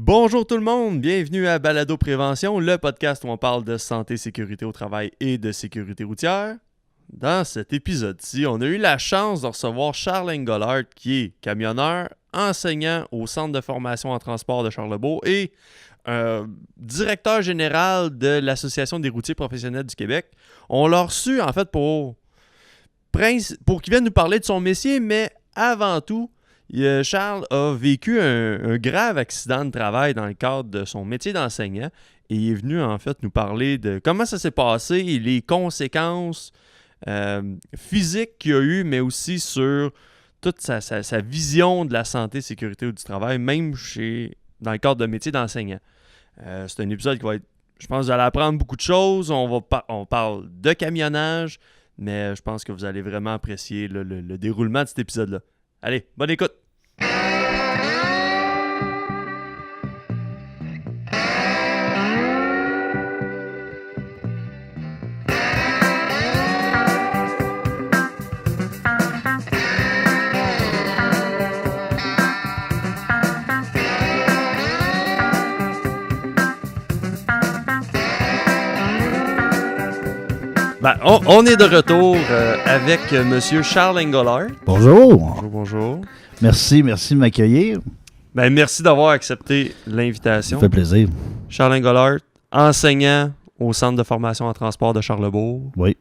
Bonjour tout le monde, bienvenue à Balado Prévention, le podcast où on parle de santé, sécurité au travail et de sécurité routière. Dans cet épisode-ci, on a eu la chance de recevoir Charles Engelhardt, qui est camionneur, enseignant au Centre de formation en transport de Charlebourg et directeur général de l'Association des routiers professionnels du Québec. On l'a reçu en fait pour qu'il vienne nous parler de son métier, mais avant tout, Charles a vécu un grave accident de travail dans le cadre de son métier d'enseignant et il est venu en fait nous parler de comment ça s'est passé et les conséquences physiques qu'il a eu, mais aussi sur toute sa vision de la santé et sécurité du travail, même dans le cadre de métier d'enseignant. C'est un épisode qui va être, je pense que vous allez apprendre beaucoup de choses. On parle de camionnage, mais je pense que vous allez vraiment apprécier le déroulement de cet épisode-là. Allez, bonne écoute! Ben, on est de retour avec M. Charles Engelhardt. Bonjour. Bonjour. Merci de m'accueillir. Ben, merci d'avoir accepté l'invitation. Ça fait plaisir. Charles Engelhardt, enseignant au Centre de formation en transport de Charlebourg. Oui.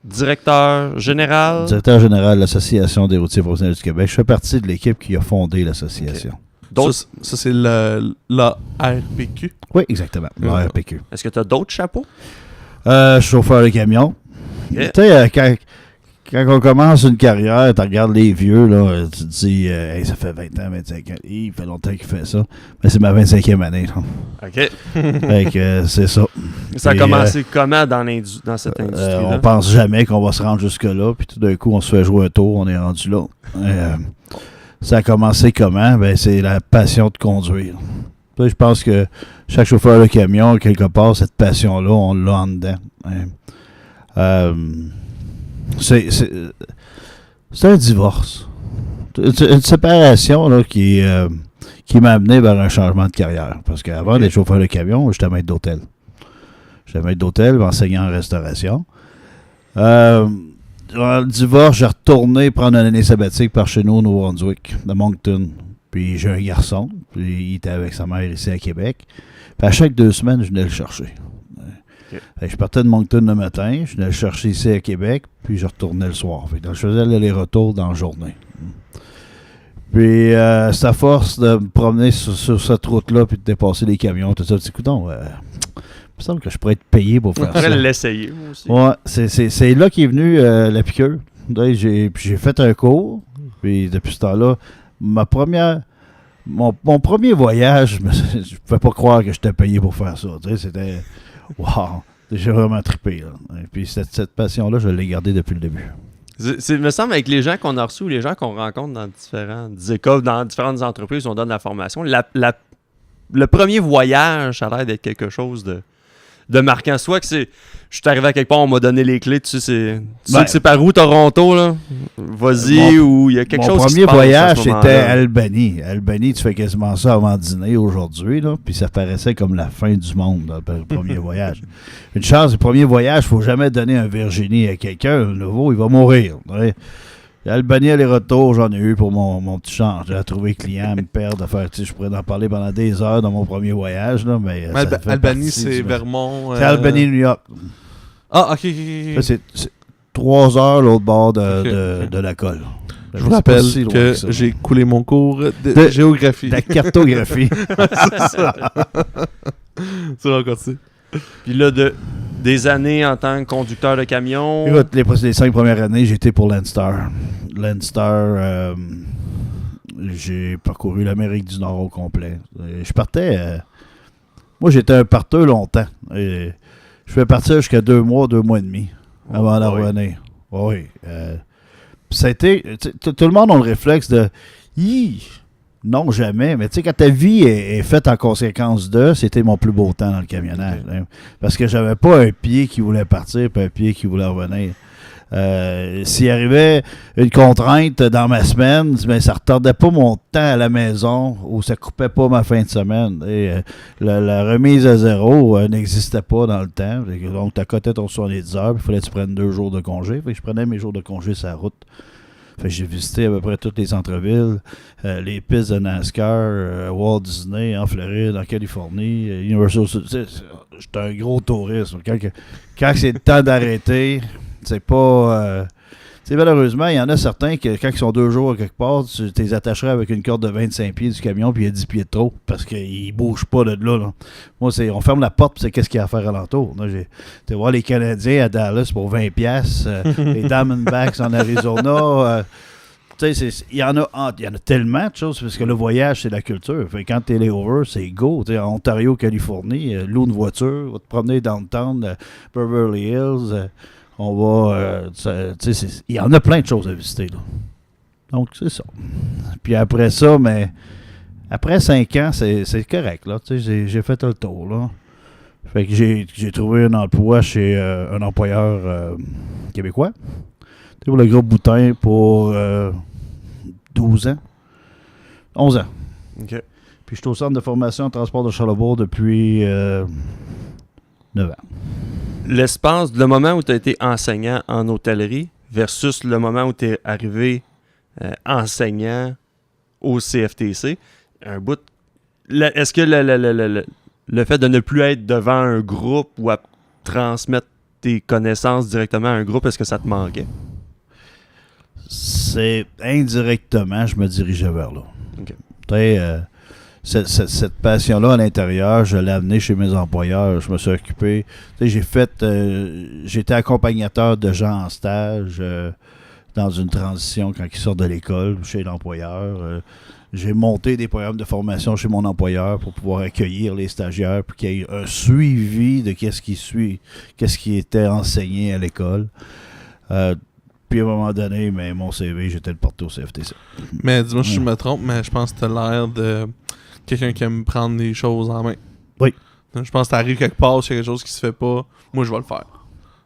Directeur général. Directeur général de l'Association des routiers professionnels du Québec. Je fais partie de l'équipe qui a fondé l'association. Okay. Ça c'est l'ARPQ? Oui, exactement. L'ARPQ. Est-ce que tu as d'autres chapeaux? Chauffeur de camion. Yeah. Tu sais, quand on commence une carrière, tu regardes les vieux, là, tu te dis, hey, ça fait 20 ans, 25 ans. Il fait longtemps qu'il fait ça. Mais c'est ma 25e année. Là. OK. Fait que c'est ça. Ça a commencé comment dans cette industrie-là? On pense jamais qu'on va se rendre jusque-là, puis tout d'un coup, on se fait jouer un tour, on est rendu là. Ça a commencé comment? Ben, c'est la passion de conduire. Je pense que chaque chauffeur de camion, quelque part, cette passion-là, on l'a en dedans. C'est un divorce. Une séparation là, qui m'a amené vers un changement de carrière. Parce qu'avant d'être chauffeur de camion, j'étais maître d'hôtel. J'étais maître d'hôtel, enseignant en restauration. Dans le divorce, j'ai retourné prendre une année sabbatique par chez nous au Nouveau-Brunswick, de Moncton. Puis j'ai un garçon, puis il était avec sa mère ici à Québec. Puis à chaque 2 semaines, je venais le chercher. Okay. Je partais de Moncton le matin, je venais le chercher ici à Québec, puis je retournais le soir. Donc, je faisais l'aller-retour dans la journée. Puis c'est à force de me promener sur cette route-là, puis de dépasser les camions, tout ça. Tu dis, écoute, il me semble que je pourrais être payé pour faire ça. Je pourrais l'essayer, moi aussi. Ouais, c'est là qu'est venu la piqûre. J'ai fait un cours, puis depuis ce temps-là, mon premier voyage, je ne pouvais pas croire que j'étais payé pour faire ça. C'était... Wow! J'ai vraiment trippé. Là. Et puis cette passion-là, je l'ai gardée depuis le début. Il me semble avec les gens qu'on a reçus ou les gens qu'on rencontre dans différentes écoles, dans différentes entreprises où on donne la formation, le premier voyage, ça a l'air d'être quelque chose de marquant. Soit que je suis arrivé à quelque part, on m'a donné les clés, tu sais que c'est par où, Toronto, là? Vas-y, ou il y a quelque chose qui se passe. Mon premier voyage, c'était Albanie. Albanie, tu fais quasiment ça avant dîner aujourd'hui, là, puis ça paraissait comme la fin du monde, là, le premier voyage. Une chance, le premier voyage, il ne faut jamais donner un Virginie à quelqu'un, un nouveau, il va mourir. Ouais. Albanie, aller-retour, j'en ai eu pour mon petit change. J'ai trouvé client, me perdre, je pourrais en parler pendant des heures dans mon premier voyage. Là, mais Albanie, c'est Vermont. C'est Albanie, New York. Ah, ok. Là, c'est 3 heures l'autre bord de la colle. Je vous rappelle que j'ai coulé mon cours de géographie. De cartographie. C'est ça. C'est encore ça. Puis là, des années en tant que conducteur de camion. Écoute, les 5 premières années, j'étais pour Landstar. Landstar, j'ai parcouru l'Amérique du Nord au complet. Je partais... moi, j'étais un parteur longtemps. Et je fais partir jusqu'à 2 mois et demi avant d'en revenir. Oui. Ça a été... Tout le monde a le réflexe de... Non, jamais. Mais tu sais, quand ta vie est faite en conséquence c'était mon plus beau temps dans le camionnage. Okay. Hein, parce que j'avais pas un pied qui voulait partir et un pied qui voulait revenir. S'il arrivait une contrainte dans ma semaine, ben, ça retardait pas mon temps à la maison ou ça coupait pas ma fin de semaine. Et, la remise à zéro n'existait pas dans le temps. Donc, tu accotais ton 70 heures, il fallait que tu prennes 2 jours de congé. Fait que je prenais mes jours de congé sur la route. Fait que j'ai visité à peu près tous les centres-villes, les pistes de NASCAR, Walt Disney en Floride, en Californie, Universal Studios. J'étais un gros touriste. Quand c'est le temps d'arrêter, c'est pas... malheureusement, il y en a certains que quand ils sont 2 jours quelque part, tu les attacherais avec une corde de 25 pieds du camion puis il y a 10 pieds de trop parce qu'ils ne bougent pas de là. Moi, on ferme la porte puis c'est qu'est-ce qu'il y a à faire alentour. Moi, j'ai été voir les Canadiens à Dallas pour 20$, les Diamondbacks en Arizona. Il y en a tellement de choses parce que le voyage, c'est la culture. Fait, quand tu es layover, c'est go. En Ontario, Californie, loue une voiture, va te promener downtown, Beverly Hills... on va... il y en a plein de choses à visiter. Là. Donc, c'est ça. Puis après ça, mais... Après 5 ans, c'est correct. Là. J'ai fait le tour. Là. Fait que j'ai trouvé un emploi chez un employeur québécois. Pour le groupe Boutin pour 12 ans. 11 ans. OK. Puis je suis au centre de formation en transport de Charlebourg depuis 9 ans. L'espace, le moment où tu as été enseignant en hôtellerie versus le moment où tu es arrivé enseignant au CFTC, un bout. Est-ce que le fait de ne plus être devant un groupe ou à transmettre tes connaissances directement à un groupe, est-ce que ça te manquait? C'est indirectement, je me dirigeais vers là. OK. Cette passion-là à l'intérieur, je l'ai amenée chez mes employeurs. Je me suis occupé. J'étais accompagnateur de gens en stage dans une transition quand ils sortent de l'école chez l'employeur. J'ai monté des programmes de formation chez mon employeur pour pouvoir accueillir les stagiaires puis qu'il y ait un suivi de qu'est-ce qui était enseigné à l'école. Puis à un moment donné, mais mon CV, j'étais le porté au CFTC. Mais dis-moi si je me trompe, mais je pense que tu as l'air de quelqu'un qui aime prendre les choses en main. Oui. Je pense que tu arrives quelque part, s'il y a quelque chose qui se fait pas, moi je vais le faire.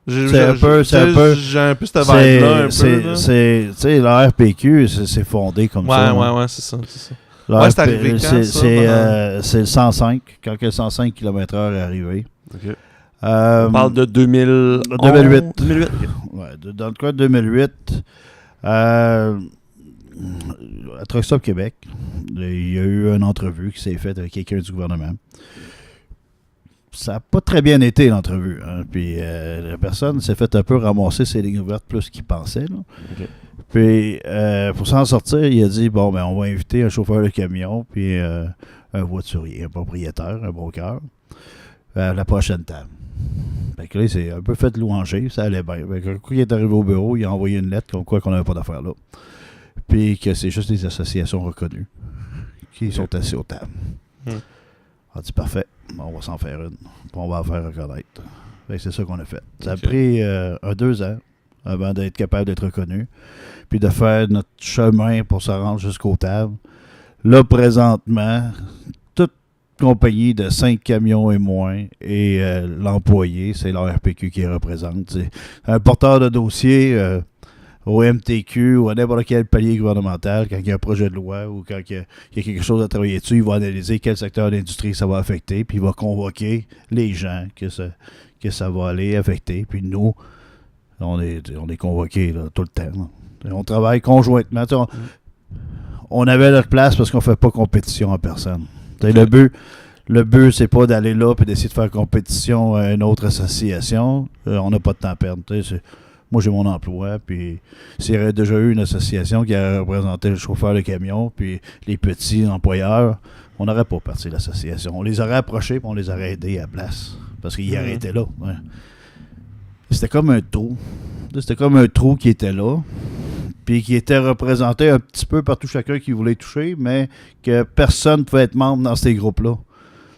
J'ai un peu cette vibe-là. La RPQ, c'est fondé comme ça. Ouais, c'est ça. C'est arrivé quand, ça? C'est le 105, quand le 105 km/h est arrivé. OK. On parle de 2008. 2008. Okay. Ouais, dans le cas de 2008, à Truck Stop Québec, il y a eu une entrevue qui s'est faite avec quelqu'un du gouvernement. Ça n'a pas très bien été, l'entrevue. Hein. Puis la personne s'est fait un peu ramasser ses lignes ouvertes plus qu'il pensait. Là. Okay. Puis pour s'en sortir, il a dit, bon, ben on va inviter un chauffeur de camion, puis un voiturier, un propriétaire, un broker, à la prochaine table. Fait que là, il s'est un peu fait louanger, ça allait bien. Fait que quand il est arrivé au bureau, il a envoyé une lettre comme quoi qu'on n'avait pas d'affaires là. Puis que c'est juste des associations reconnues qui sont assises aux tables. On a dit parfait, on va s'en faire une. Puis on va en faire reconnaître. Fait que c'est ça qu'on a fait. Ça a pris 2 ans avant d'être capable d'être reconnu. Puis de faire notre chemin pour se rendre jusqu'aux tables. Là, présentement, compagnie de 5 camions et moins et l'employé, c'est l'ARPQ qui représente. C'est un porteur de dossier au MTQ ou à n'importe quel palier gouvernemental, quand il y a un projet de loi ou quand il y a quelque chose à travailler dessus, il va analyser quel secteur d'industrie ça va affecter, puis il va convoquer les gens que ça va aller affecter. Puis nous, on est convoqués là, tout le temps. Là. On travaille conjointement. On avait notre place parce qu'on ne fait pas compétition à personne. Le but, c'est pas d'aller là et d'essayer de faire compétition à une autre association. On n'a pas de temps à perdre. Moi, j'ai mon emploi, puis s'il y aurait déjà eu une association qui aurait représenté le chauffeur de camion, puis les petits employeurs, on n'aurait pas parti de l'association. On les aurait approchés, puis on les aurait aidés à la place, parce qu'ils arrêtaient là. Ouais. C'était comme un trou. C'était comme un trou qui était là, puis qui était représenté un petit peu par tout chacun qui voulait toucher, mais que personne ne pouvait être membre dans ces groupes-là.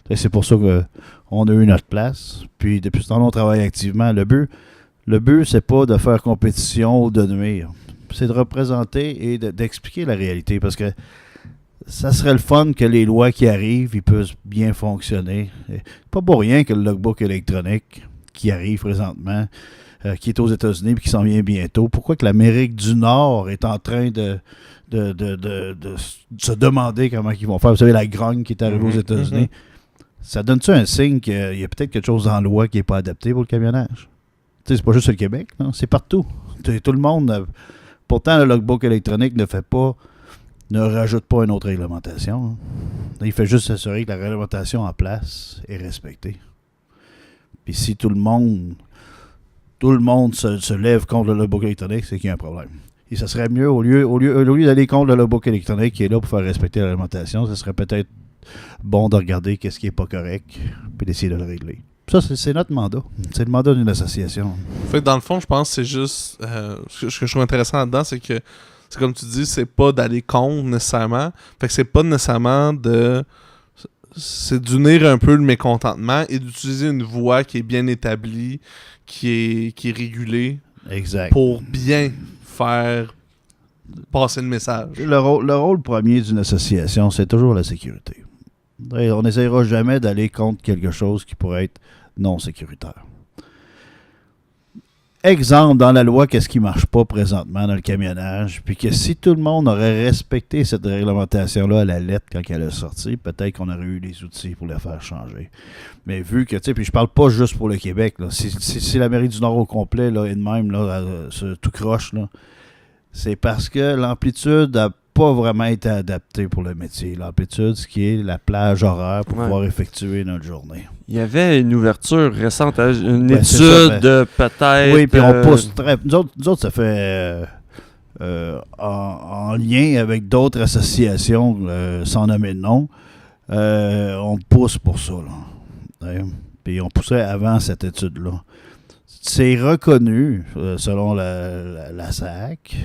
Et c'est pour ça qu'on a eu notre place. Puis depuis ce temps-là, on travaille activement. Le but, c'est pas de faire compétition ou de nuire. C'est de représenter et d'expliquer la réalité, parce que ça serait le fun que les lois qui arrivent, ils puissent bien fonctionner. Et pas pour rien que le logbook électronique qui arrive présentement, qui est aux États-Unis et qui s'en vient bientôt. Pourquoi que l'Amérique du Nord est en train de se demander comment ils vont faire? Vous savez, la grogne qui est arrivée aux États-Unis. Ça donne-tu un signe qu'il y a peut-être quelque chose dans la loi qui n'est pas adapté pour le camionnage? Tu sais, c'est pas juste le Québec, non? C'est partout. Tout le monde... Pourtant, le logbook électronique ne rajoute pas une autre réglementation. Hein. Il fait juste s'assurer que la réglementation en place est respectée. Puis si tout le monde se lève contre le logbook électronique, c'est qu'il y a un problème. Et ça serait mieux, au lieu d'aller contre le logbook électronique qui est là pour faire respecter la réglementation, ce serait peut-être bon de regarder qu'est-ce qui n'est pas correct puis d'essayer de le régler. Ça, c'est notre mandat. C'est le mandat d'une association. Fait que dans le fond, je pense que c'est juste... ce que je trouve intéressant là-dedans, c'est que, c'est comme tu dis, c'est pas d'aller contre nécessairement. Fait que c'est pas nécessairement de... C'est d'unir un peu le mécontentement et d'utiliser une voie qui est bien établie, qui est régulée. Exact. Pour bien faire passer le message. Le rôle premier d'une association, c'est toujours la sécurité. On n'essayera jamais d'aller contre quelque chose qui pourrait être non sécuritaire. Exemple, dans la loi, qu'est-ce qui ne marche pas présentement dans le camionnage, puis que si tout le monde aurait respecté cette réglementation-là à la lettre quand elle est sortie, peut-être qu'on aurait eu les outils pour la faire changer. Mais vu que, tu sais, puis je parle pas juste pour le Québec, là, si l'Amérique du Nord au complet, là, et de même, là, tout croche, là, c'est parce que l'amplitude n'a pas vraiment été adaptée pour le métier. L'amplitude, ce qui est la plage horaire pour pouvoir effectuer notre journée. Il y avait une ouverture récente, une étude ça, peut-être... Oui, puis on pousse très... Nous autres, ça fait en lien avec d'autres associations, sans nommer de nom, on pousse pour ça. Là. Puis on poussait avant cette étude-là. C'est reconnu, selon la SAC,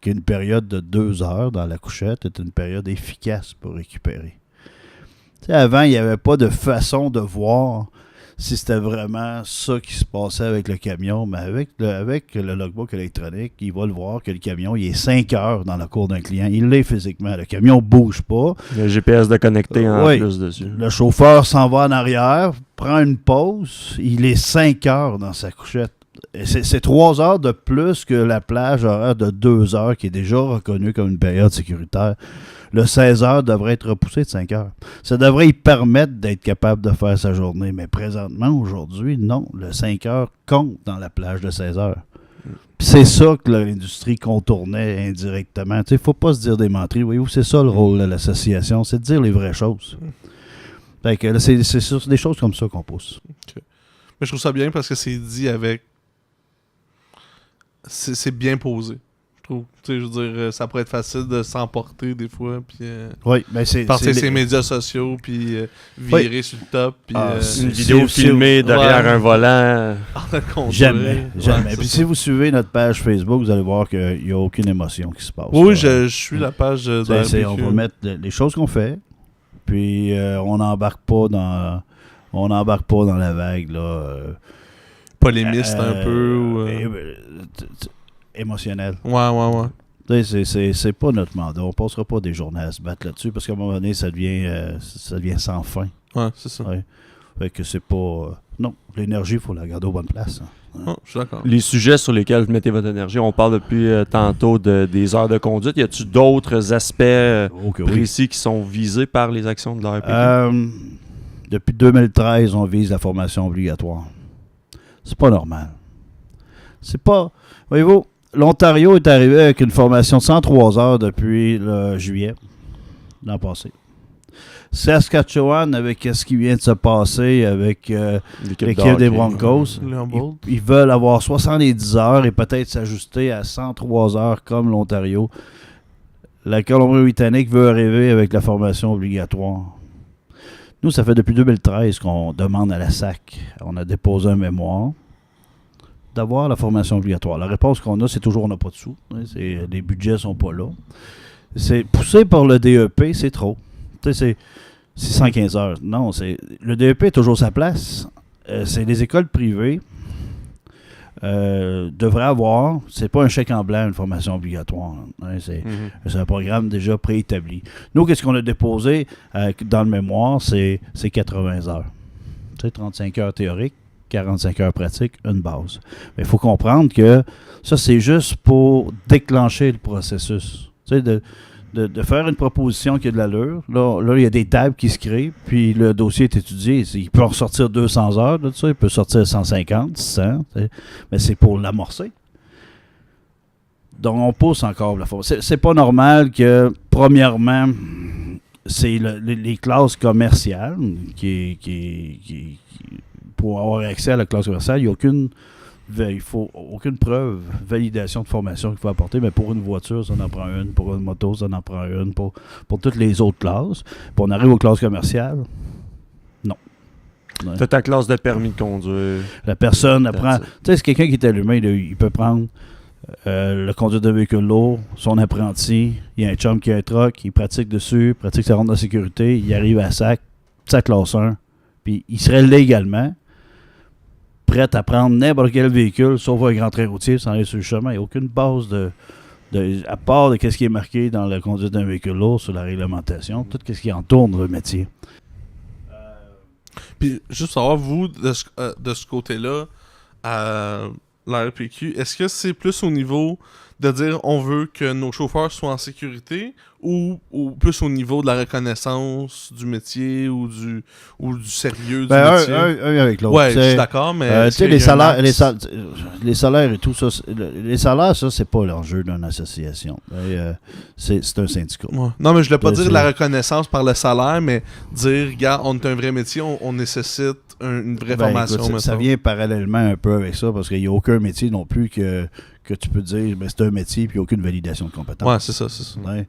qu'une période de 2 heures dans la couchette est une période efficace pour récupérer. T'sais, avant, il n'y avait pas de façon de voir si c'était vraiment ça qui se passait avec le camion, mais avec le logbook électronique, il va le voir que le camion, il est 5 heures dans la cour d'un client. Il l'est physiquement. Le camion ne bouge pas. Il y a le GPS de connecté en plus dessus. Le chauffeur s'en va en arrière, prend une pause, il est 5 heures dans sa couchette. Et c'est 3 heures de plus que la plage horaire de 2 heures qui est déjà reconnue comme une période sécuritaire. Le 16 heures devrait être repoussé de 5 heures. Ça devrait y permettre d'être capable de faire sa journée. Mais présentement, aujourd'hui, non. Le 5 heures compte dans la plage de 16 heures. Puis c'est ça que l'industrie contournait indirectement. Il ne faut pas se dire des menteries. Voyez-vous, c'est ça le rôle de l'association, c'est de dire les vraies choses. Fait que là, c'est des choses comme ça qu'on pousse. Okay. Mais je trouve ça bien parce que c'est dit avec... C'est bien posé. Je trouve. Tu sais, je veux dire, ça pourrait être facile de s'emporter des fois, puis oui, ben partir ses médias sociaux, puis virer sur le top, puis une vidéo filmée derrière un volant. Jamais. Puis si vous suivez notre page Facebook, vous allez voir qu'il n'y a aucune émotion qui se passe. Oui, je suis la page de RPQ. On va mettre les choses qu'on fait, puis on n'embarque pas dans la vague, là. Polémiste un peu. Émotionnel. Ouais. C'est pas notre mandat. On passera pas des journées à se battre là-dessus parce qu'à un moment donné, ça devient sans fin. Ouais, c'est ça. Ouais. Fait que c'est pas... non, l'énergie, il faut la garder aux bonnes places. Hein. Oh, je suis d'accord. Les sujets sur lesquels vous mettez votre énergie, on parle depuis tantôt des heures de conduite. Y a-t-il d'autres aspects précis qui sont visés par les actions de l'ARPQ? Depuis 2013, on vise la formation obligatoire. C'est pas normal. C'est pas... Voyez-vous, l'Ontario est arrivé avec une formation de 103 heures depuis juillet l'an passé. Saskatchewan, avec ce qui vient de se passer avec l'équipe des Broncos, ils veulent avoir 70 heures et peut-être s'ajuster à 103 heures comme l'Ontario. La Colombie-Britannique veut arriver avec la formation obligatoire. Nous, ça fait depuis 2013 qu'on demande à la SAC. On a déposé un mémoire d'avoir la formation obligatoire. La réponse qu'on a, c'est toujours on n'a pas de sous. Les budgets ne sont pas là. C'est poussé par le DEP, c'est trop. C'est 115 heures. Non, le DEP est toujours sa place. C'est les écoles privées devraient avoir, c'est pas un chèque en blanc, une formation obligatoire. C'est un programme déjà préétabli. Nous, qu'est-ce qu'on a déposé dans le mémoire, c'est 80 heures. 35 heures théoriques, 45 heures pratiques, une base. Mais il faut comprendre que ça, c'est juste pour déclencher le processus. Tu sais, de faire une proposition qui a de l'allure. Là, il y a des tables qui se créent, puis le dossier est étudié. Il peut en sortir 200 heures, là, il peut sortir 150, 100, mais c'est pour l'amorcer. Donc, on pousse encore la force. C'est pas normal que, premièrement, c'est les classes commerciales qui pour avoir accès à la classe commerciale, il n'y faut aucune preuve, validation de formation qu'il faut apporter, mais pour une voiture, ça en prend une, pour une moto, ça en prend une, pour toutes les autres classes. Puis on arrive aux classes commerciales, non. Ouais. T'as ta classe de permis de conduire. La personne apprend. Tu sais, c'est quelqu'un qui est allumé, il peut prendre le conduite de véhicule lourd, son apprenti, il y a un chum qui a un truck, il pratique dessus, pratique sa ronde de sécurité, il arrive à sa classe 1, puis il serait légalement prêt à prendre n'importe quel véhicule, sauf un grand train routier, sans aller sur le chemin. Il n'y a aucune base à part de ce qui est marqué dans la conduite d'un véhicule lourd sur la réglementation, tout ce qui entoure le métier. Puis, juste savoir, vous, de ce côté-là, à la RPQ, est-ce que c'est plus au niveau de dire on veut que nos chauffeurs soient en sécurité ou plus au niveau de la reconnaissance du métier ou du sérieux du métier? Un avec l'autre. Ouais, je suis d'accord, mais... tu sais, les salaires et tout ça, les salaires, ça, c'est pas l'enjeu d'une association. C'est un syndicat. Ouais. Non, mais je voulais pas dire la reconnaissance par le salaire, mais dire, regarde, on est un vrai métier, on nécessite une vraie formation. Écoute, ça vient parallèlement un peu avec ça, parce qu'il n'y a aucun métier non plus que tu peux dire, c'est un métier, puis il n'y a aucune validation de compétences. Ouais, c'est ça. Ouais.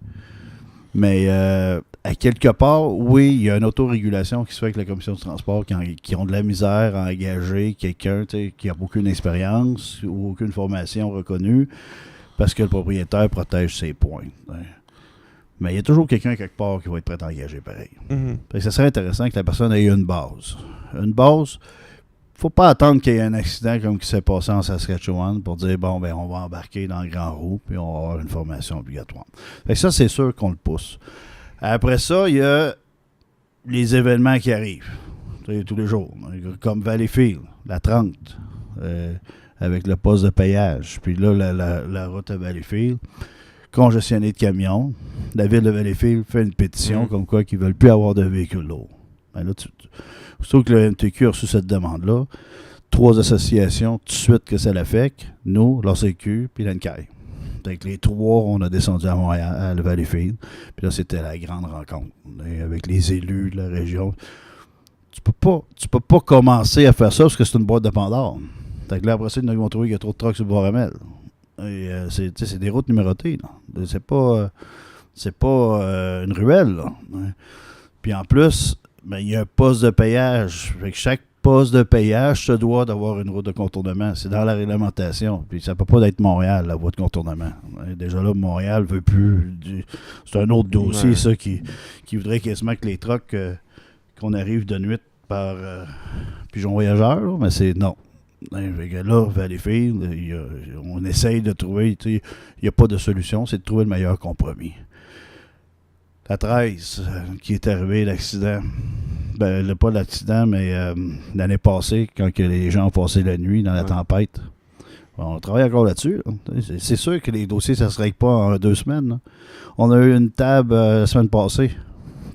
Mais à quelque part, oui, il y a une autorégulation qui se fait avec la commission du transport qui ont de la misère à engager quelqu'un qui n'a aucune expérience ou aucune formation reconnue parce que le propriétaire protège ses points. Ouais. Mais il y a toujours quelqu'un quelque part qui va être prêt à engager pareil. Mm-hmm. Ça serait intéressant que la personne ait une base. Une base, faut pas attendre qu'il y ait un accident comme qui s'est passé en Saskatchewan pour dire, on va embarquer dans le grand roue puis on va avoir une formation obligatoire. Fait que ça, c'est sûr qu'on le pousse. Après ça, il y a les événements qui arrivent tous les jours, comme Valleyfield, la 30, avec le poste de payage. Puis là, la route à Valleyfield, congestionnée de camions. La ville de Valleyfield fait une pétition comme quoi qu'ils ne veulent plus avoir de véhicules lourds. Ben là, surtout que le MTQ a reçu cette demande-là, 3 associations, tout de suite que ça l'affecte, nous, l'ACQ, puis l'NCAI. Donc les 3, on a descendu à Montréal, à Valleyfield. Puis là, c'était la grande rencontre avec les élus de la région. Tu peux pas commencer à faire ça parce que c'est une boîte de Pandore. Donc là, après ça, ils vont trouver qu'il y a trop de trucks sur le bois Ramel. Et c'est des routes numérotées. Là. C'est pas une ruelle. Là. Puis en plus, il y a un poste de payage. Fait que chaque poste de payage se doit d'avoir une route de contournement. C'est dans la réglementation. Puis ça ne peut pas être Montréal, la voie de contournement. Déjà là, Montréal veut plus. C'est un autre dossier, ça, qui voudrait quasiment que les trucks qu'on arrive de nuit par pigeon voyageur, là, mais c'est non. Là, Valleyfield, on essaye de trouver, il n'y a pas de solution, c'est de trouver le meilleur compromis. La 13, qui est arrivé, l'accident, pas l'accident, mais l'année passée, quand que les gens ont passé la nuit dans la tempête, on travaille encore là-dessus. Là. C'est sûr que les dossiers, ça ne se règle pas en 2 semaines. Là. On a eu une table la semaine passée,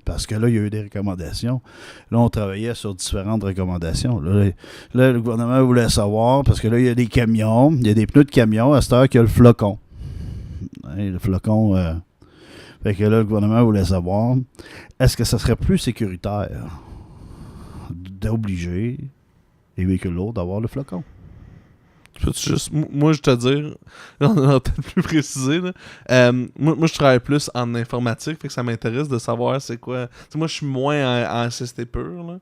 parce que là, il y a eu des recommandations. Là, on travaillait sur différentes recommandations. Là, le gouvernement voulait savoir, parce que là, il y a des camions, il y a des pneus de camions, à cette heure qu'il y a le flocon. Le flocon... Fait que là, le gouvernement voulait savoir, est-ce que ça serait plus sécuritaire d'obliger les véhicules lourds d'avoir le flocon? Moi, je te dire, on va peut-être plus préciser. Là. Moi, je travaille plus en informatique, fait que ça m'intéresse de savoir c'est quoi. T'sais, moi, je suis moins en SST pur. Là.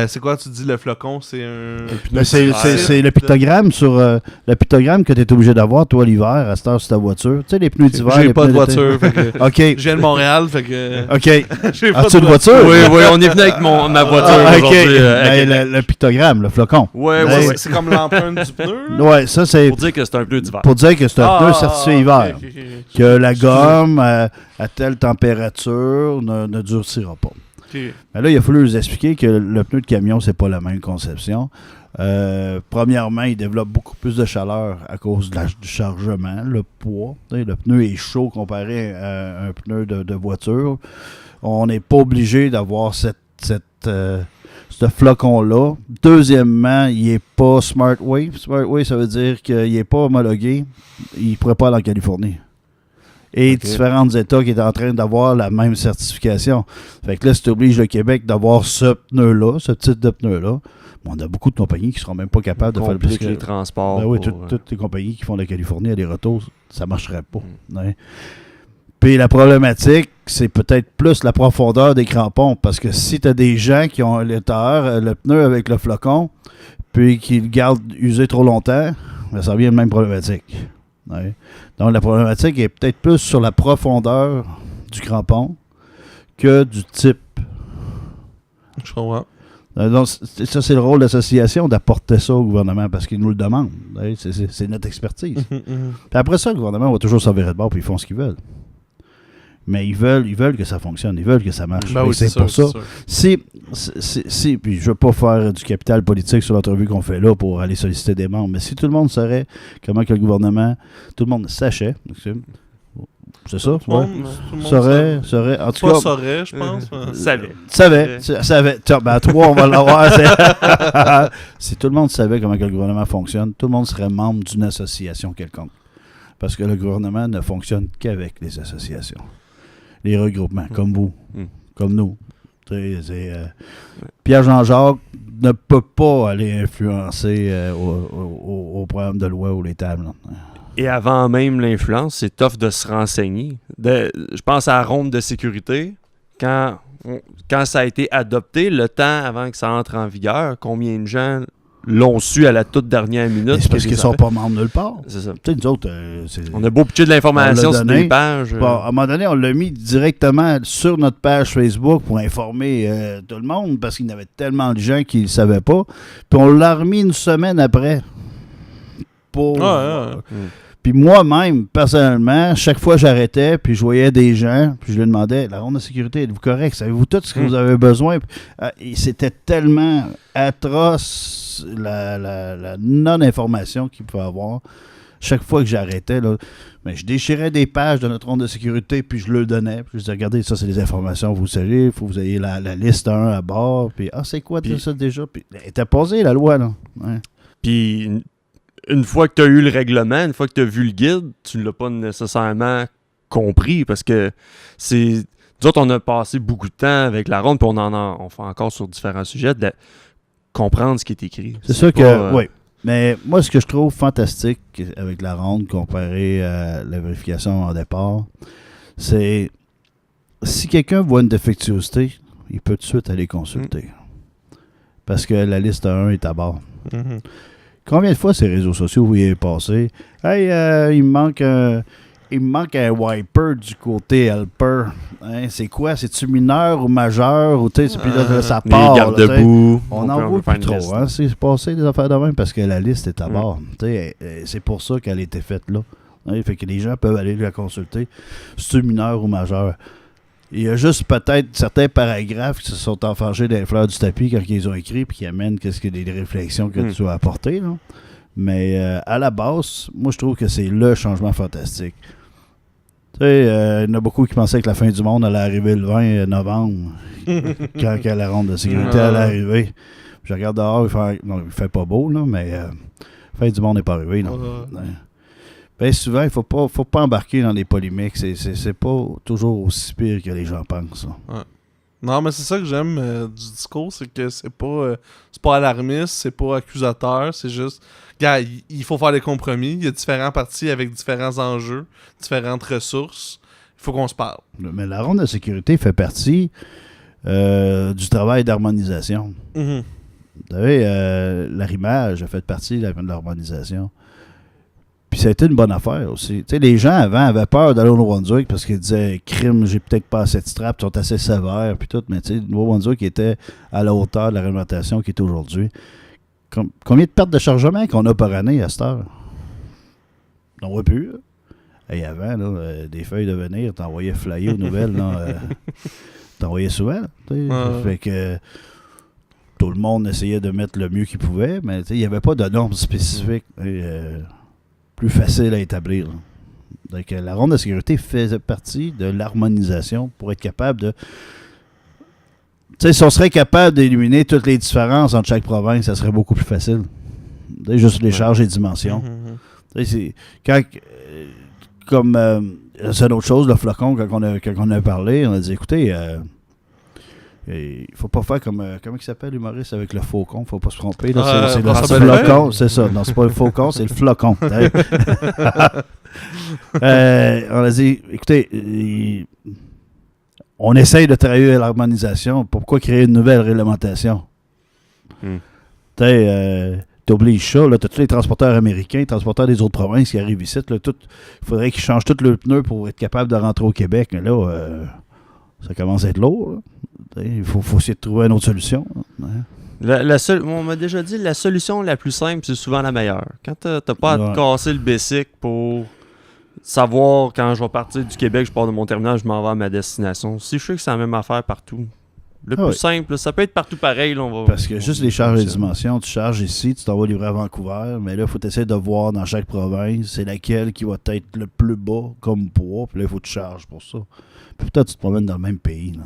C'est quoi, tu dis, le flocon, c'est un... C'est le pictogramme sur le pictogramme que tu es obligé d'avoir, toi, l'hiver, à cette heure sur ta voiture. Tu sais, les pneus d'hiver. J'ai pas de voiture. Fait que OK. Je viens de Montréal, fait que... OK. J'ai pas As-tu une voiture? Oui, on est venu avec ma voiture aujourd'hui. Le pictogramme, le flocon. Ouais, c'est comme l'empreinte du pneu. Là. Ouais, ça, c'est... Pour dire que c'est un pneu d'hiver. Pour dire que c'est un pneu certifié hiver. Okay. Que la gomme, à telle température, ne durcira pas. Ok. Mais là, il a fallu nous expliquer que le pneu de camion, c'est pas la même conception. Premièrement, il développe beaucoup plus de chaleur à cause du chargement, le poids. Le pneu est chaud comparé à un pneu de voiture. On n'est pas obligé d'avoir ce flocon-là. Deuxièmement, il n'est pas Smart Wave. Smart Wave, ça veut dire qu'il n'est pas homologué. Il ne pourrait pas aller en Californie. Et différents États qui est en train d'avoir la même certification. Fait que là, si tu obliges le Québec d'avoir ce pneu-là, ce type de pneu-là, on a beaucoup de compagnies qui ne seront même pas capables de faire le plus que les transports. Ben oui, toutes les compagnies qui font la Californie à des retours, ça ne marcherait pas. Ouais. Puis la problématique, c'est peut-être plus la profondeur des crampons. Parce que si tu as des gens qui ont le pneu avec le flocon, puis qui le gardent usé trop longtemps, ben ça revient à la même problématique. Ouais. Donc la problématique est peut-être plus sur la profondeur du crampon que du type. Je comprends. Donc, ça, c'est le rôle de l'association d'apporter ça au gouvernement parce qu'ils nous le demandent. C'est notre expertise. Puis après ça, le gouvernement va toujours s'en virer de bord puis ils font ce qu'ils veulent. Mais ils veulent que ça fonctionne, ils veulent que ça marche. Ben oui, c'est pour ça. Puis je ne veux pas faire du capital politique sur l'entrevue qu'on fait là pour aller solliciter des membres, mais si tout le monde saurait comment que le gouvernement, tout le monde sachait, c'est ça? Tout le monde saurait. En tout cas, saurait, je pense. savait. Ben, à 3, on va l'avoir. Si tout le monde savait comment que le gouvernement fonctionne, tout le monde serait membre d'une association quelconque. Parce que le gouvernement ne fonctionne qu'avec les associations. Les regroupements, comme vous, comme nous. Pierre-Jean-Jacques ne peut pas aller influencer au programme de loi ou les tables. Et avant même l'influence, c'est tough de se renseigner. Je pense à la ronde de sécurité. Quand ça a été adopté, le temps avant que ça entre en vigueur, combien de gens l'ont su à la toute dernière minute? C'est parce qu'ils ne sont pas membres nulle part. C'est ça. Tu sais, nous autres, on a beau pitcher de l'information sur des pages. Bon, à un moment donné, on l'a mis directement sur notre page Facebook pour informer tout le monde parce qu'il y avait tellement de gens qui ne le savaient pas. Puis on l'a remis une semaine après. Puis moi-même, personnellement, chaque fois j'arrêtais, puis je voyais des gens, puis je leur demandais, la ronde de sécurité, êtes-vous correct? Savez-vous tout ce que vous avez besoin? Et c'était tellement atroce la non-information qu'il pouvait avoir. Chaque fois que j'arrêtais, là, mais je déchirais des pages de notre ronde de sécurité, puis je le donnais. Puis je disais, regardez, ça, c'est des informations, vous savez, il faut que vous ayez la liste 1 à bord. Puis, c'est quoi tout ça déjà? Puis, elle était posée, la loi, là. Ouais. Puis, une fois que tu as eu le règlement, une fois que tu as vu le guide, tu ne l'as pas nécessairement compris parce que c'est. Nous autres, on a passé beaucoup de temps avec la ronde, puis on fait encore sur différents sujets, de comprendre ce qui est écrit. C'est sûr que, oui. Mais moi, ce que je trouve fantastique avec la ronde comparé à la vérification en départ, c'est si quelqu'un voit une défectuosité, il peut tout de suite aller consulter. Parce que la liste 1 est à bord. Mm-hmm. Combien de fois ces réseaux sociaux vous y avez passé? Hey, il me manque un wiper du côté helper. Hein, c'est quoi? C'est-tu mineur ou majeur? Ou puis là, ça part. Les garde-boue. On n'en voit plus trop. Hein, c'est passé des affaires de même parce que la liste est à bord. C'est pour ça qu'elle a été faite là. Hein, fait que les gens peuvent aller la consulter. C'est-tu mineur ou majeur? Il y a juste peut-être certains paragraphes qui se sont enfargés dans les fleurs du tapis quand ils ont écrit puis qui amènent des réflexions que tu as apportées. Là. Mais à la base, moi, je trouve que c'est le changement fantastique. Tu sais, il y en a beaucoup qui pensaient que la fin du monde allait arriver le 20 novembre quand la ronde de sécurité allait arriver. Je regarde dehors, il fait pas beau, là, mais la fin du monde n'est pas arrivé. Bien souvent, il ne faut pas embarquer dans les polémiques. C'est pas toujours aussi pire que les gens pensent. Ouais. Non, mais c'est ça que j'aime du discours, c'est que c'est pas alarmiste, c'est pas accusateur, c'est juste, gars, il faut faire des compromis, il y a différents partis avec différents enjeux, différentes ressources, il faut qu'on se parle. Mais la ronde de sécurité fait partie du travail d'harmonisation. Mm-hmm. Vous savez, l'arrimage a fait partie de l'harmonisation. Puis ça a été une bonne affaire aussi. Tu sais, les gens avant avaient peur d'aller au Nouveau-Brunswick parce qu'ils disaient crime, j'ai peut-être pas assez de straps, ils sont assez sévères, puis tout. Mais tu sais, le Nouveau-Brunswick était à la hauteur de la réglementation qui est aujourd'hui. Combien de pertes de chargement qu'on a par année à cette heure? On voit plus. Et avant, là, des feuilles de venir, t'envoyais flyer aux nouvelles. Là, t'envoyais souvent. Fait que tout le monde essayait de mettre le mieux qu'il pouvait, mais il n'y avait pas de normes spécifiques plus faciles à établir. Là. Donc, la ronde de sécurité faisait partie de l'harmonisation pour être capable de... si on serait capable d'éliminer toutes les différences entre chaque province, ça serait beaucoup plus facile. Juste les charges et les dimensions. C'est, quand, c'est une autre chose, le flocon, quand on a parlé, on a dit, écoutez, il faut pas faire comme... comment il s'appelle l'humoriste avec le faucon? Faut pas se tromper. Là, c'est le flocon, c'est ça. Non, c'est pas le faucon, c'est le flocon. On a dit, écoutez, on essaye de travailler à l'harmonisation. Pourquoi créer une nouvelle réglementation? T'obliges ça. Tu as tous les transporteurs américains, les transporteurs des autres provinces qui arrivent ici. Il faudrait qu'ils changent tous leurs pneus pour être capables de rentrer au Québec. Mais là, ça commence à être lourd. Il faut essayer de trouver une autre solution. On m'a déjà dit, la solution la plus simple, c'est souvent la meilleure. Quand t'as pas à te casser le basic pour savoir quand je vais partir du Québec, je pars de mon terminal, je m'en vais à ma destination. Si je sais que c'est la même affaire partout. Le plus simple, ça peut être partout pareil. Là, parce que juste les charges et les dimensions, tu charges ici, tu t'en vas livrer à Vancouver, mais là, il faut essayer de voir dans chaque province, c'est laquelle qui va être le plus bas comme poids, puis là, il faut que tu charges pour ça. Puis peut-être tu te promènes dans le même pays. Là.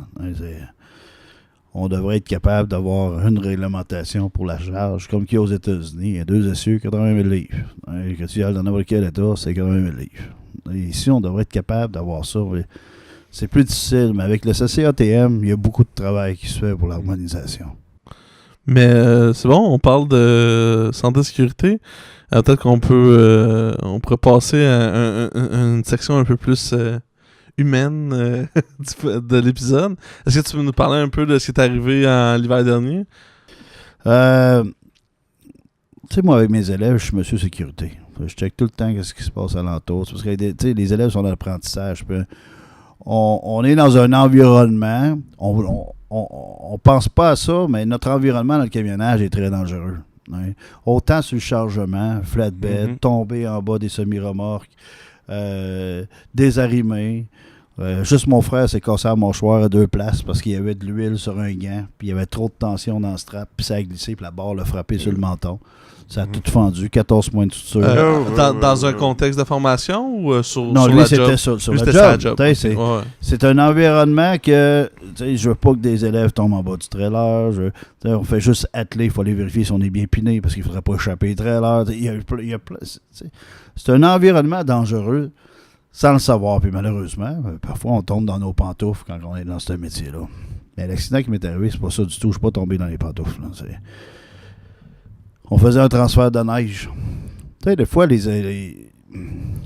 On devrait être capable d'avoir une réglementation pour la charge, comme qu'il y a aux États-Unis. Il y a 2 essieux, 80 000 livres. Que tu y ailles dans n'importe quel État, c'est 80 000 livres. Et ici, on devrait être capable d'avoir ça. C'est plus difficile, mais avec le CCATM, il y a beaucoup de travail qui se fait pour l'harmonisation. Mais c'est bon, on parle de santé et sécurité. Peut-être qu'on pourrait passer à une section un peu plus humaine de l'épisode. Est-ce que tu veux nous parler un peu de ce qui est arrivé en l'hiver dernier? Tu sais, moi, avec mes élèves, je suis monsieur sécurité. Je check tout le temps ce qui se passe alentour. Parce que les élèves sont dans l'apprentissage. On est dans un environnement, on pense pas à ça, mais notre environnement dans le camionnage est très dangereux. Hein. Autant sur le chargement, flatbed, tomber en bas des semi-remorques, désarrimé. Juste mon frère s'est cassé la mâchoire à 2 places parce qu'il y avait de l'huile sur un gant, puis il y avait trop de tension dans le strap, puis ça a glissé, puis la barre l'a frappé sur le menton. Ça a tout fendu, 14 points de suture. Dans un contexte de formation ou sur non, sur lui, la c'était job? sur Lui, le c'était job. sa job. Okay. C'est un environnement que je veux pas que des élèves tombent en bas du trailer. On fait juste atteler, il faut aller vérifier si on est bien piné parce qu'il ne faudrait pas échapper les trailers. C'est un environnement dangereux sans le savoir. Puis malheureusement, parfois on tombe dans nos pantoufles quand on est dans ce métier-là. Mais l'accident qui m'est arrivé, c'est pas ça du tout. Je ne suis pas tombé dans les pantoufles. Là. On faisait un transfert de neige. Tu sais, des fois,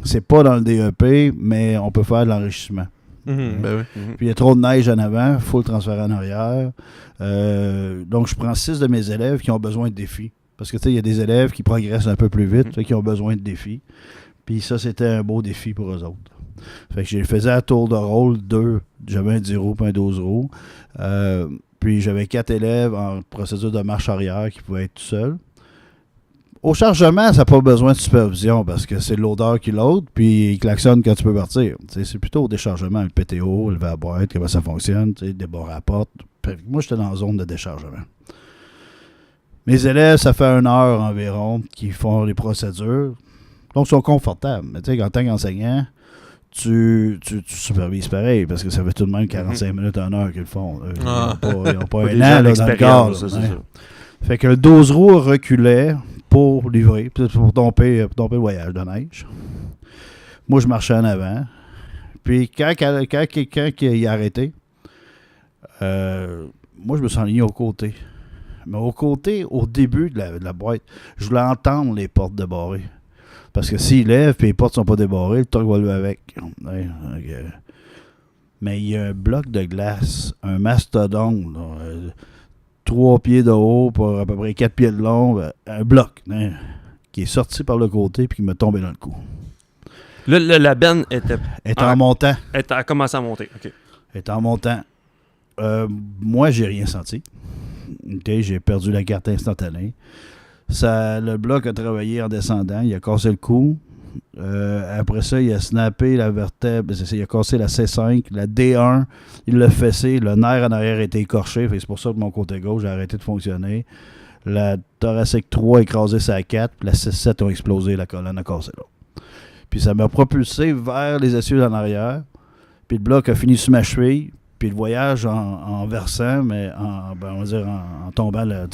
c'est pas dans le DEP, mais on peut faire de l'enrichissement. Ben oui. Puis il y a trop de neige en avant, il faut le transférer en arrière. Donc, je prends 6 de mes élèves qui ont besoin de défis. Parce que, tu sais, il y a des élèves qui progressent un peu plus vite, qui ont besoin de défis. Puis ça, c'était un beau défi pour eux autres. Fait que je les faisais à tour de rôle 2. J'avais un 10 roues et un 12 roues. Puis j'avais 4 élèves en procédure de marche arrière qui pouvaient être tout seuls. Au chargement, ça n'a pas besoin de supervision parce que c'est l'odeur qui l'aude, puis il klaxonne quand tu peux partir. T'sais, c'est plutôt au déchargement, le PTO, le va-boîte, comment ça fonctionne, des bons rapports. Moi, j'étais dans la zone de déchargement. Mes élèves, ça fait 1 heure environ qu'ils font les procédures. Donc, ils sont confortables. Mais en tant qu'enseignant, tu supervises pareil parce que ça fait tout de même 45 minutes, 1 heure qu'ils le font. Ils n'ont pas un an là, dans le corps. Ça. Fait que le 12 roues reculait pour livrer, pour domper le voyage de neige. Moi, je marchais en avant. Puis quand quelqu'un qui a arrêté, moi, je me suis enligné au côté. Mais au côté, au début de la boîte, je voulais entendre les portes débarrées. Parce que s'il lève et les portes ne sont pas débarrées, le truc va lever avec. Mais il y a un bloc de glace, un mastodonte, 3 pieds de haut pour à peu près 4 pieds de long, un bloc qui est sorti par le côté et qui me tombé dans le cou. La benne était en montant. Elle a commencé à monter. Okay. Elle est en montant. Moi, j'ai rien senti. Okay, j'ai perdu la carte instantanée. Le bloc a travaillé en descendant. Il a cassé le cou. Après ça, il a snappé la vertèbre. Il a cassé la C5, la D1. Il l'a fessé. Le nerf en arrière a été écorché. C'est pour ça que mon côté gauche a arrêté de fonctionner. La thoracique 3 a écrasé sa 4. Puis la C7 a explosé. La colonne a cassé là. Puis ça m'a propulsé vers les essieux en arrière. Puis le bloc a fini sur ma cheville. Puis le voyage en versant, mais on va dire en tombant, là,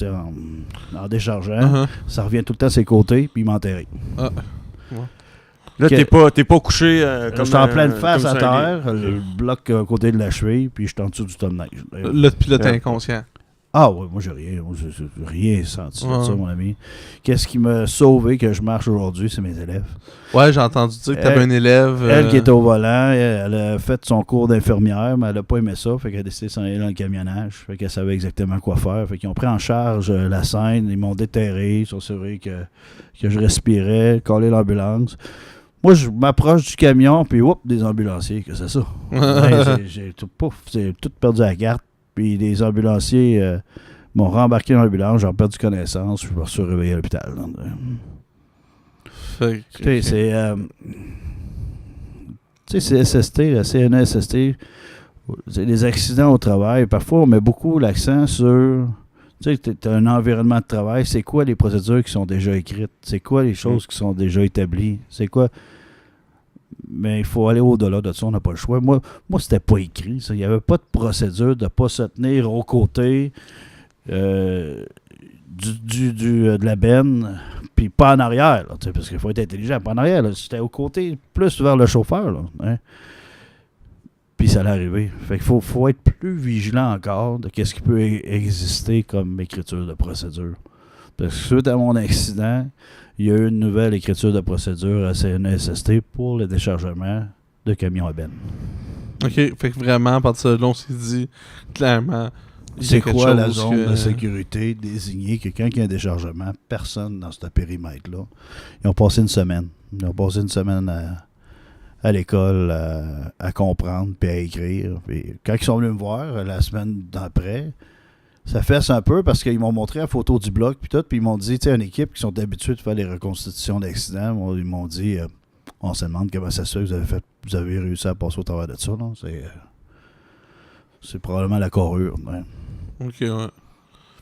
en déchargeant, ça revient tout le temps à ses côtés, puis il m'a enterré. Ah. Là, t'es pas couché comme j'étais en pleine face à comme terre, le bloc à côté de la cheville, puis j'étais en dessous du tas de neige. Le pilote inconscient. Ah oui, moi j'ai rien senti de ça, mon ami. Qu'est-ce qui m'a sauvé que je marche aujourd'hui, c'est mes élèves. Ouais, j'ai entendu dire que t'avais un élève. Elle qui était au volant, elle a fait son cours d'infirmière, mais elle a pas aimé ça, fait qu'elle a décidé de s'en aller dans le camionnage, fait qu'elle savait exactement quoi faire. Fait qu'ils ont pris en charge la scène, ils m'ont déterré, ils sont assurés que je respirais, collé l'ambulance. Moi, je m'approche du camion, puis des ambulanciers, que c'est ça. J'ai tout perdu à la carte. Puis les ambulanciers m'ont rembarqué dans l'ambulance, j'ai perdu connaissance, je me suis réveillé à l'hôpital. C'est SST, la CNSST, c'est les accidents au travail. Parfois, on met beaucoup l'accent sur... Tu sais, tu as un environnement de travail. C'est quoi les procédures qui sont déjà écrites? C'est quoi les choses qui sont déjà établies? C'est quoi... Mais il faut aller au-delà de ça, on n'a pas le choix. Moi c'était pas écrit, ça. Il n'y avait pas de procédure de ne pas se tenir aux côtés de la benne, puis pas en arrière, là, parce qu'il faut être intelligent, pas en arrière. C'était aux côtés, plus vers le chauffeur. Là, hein. Puis ça allait arriver. Fait qu'il faut être plus vigilant encore de ce qui peut exister comme écriture de procédure. Parce que suite à mon accident, il y a eu une nouvelle écriture de procédure à CNSST pour le déchargement de camions à benne. OK, fait que vraiment, à partir de là, on s'est dit clairement... C'est quoi la zone de sécurité désignée que quand il y a un déchargement, personne dans ce périmètre-là. Ils ont passé une semaine. Ils ont passé une semaine à l'école à comprendre puis à écrire. Puis quand ils sont venus me voir la semaine d'après, ça fesse un peu parce qu'ils m'ont montré la photo du bloc puis tout, puis ils m'ont dit, tu sais, une équipe qui sont habitués de faire les reconstitutions d'accidents, ils m'ont dit, on se demande comment ça se fait que vous avez réussi à passer au travers de ça, non? C'est probablement la carrure. Ouais. OK, ouais.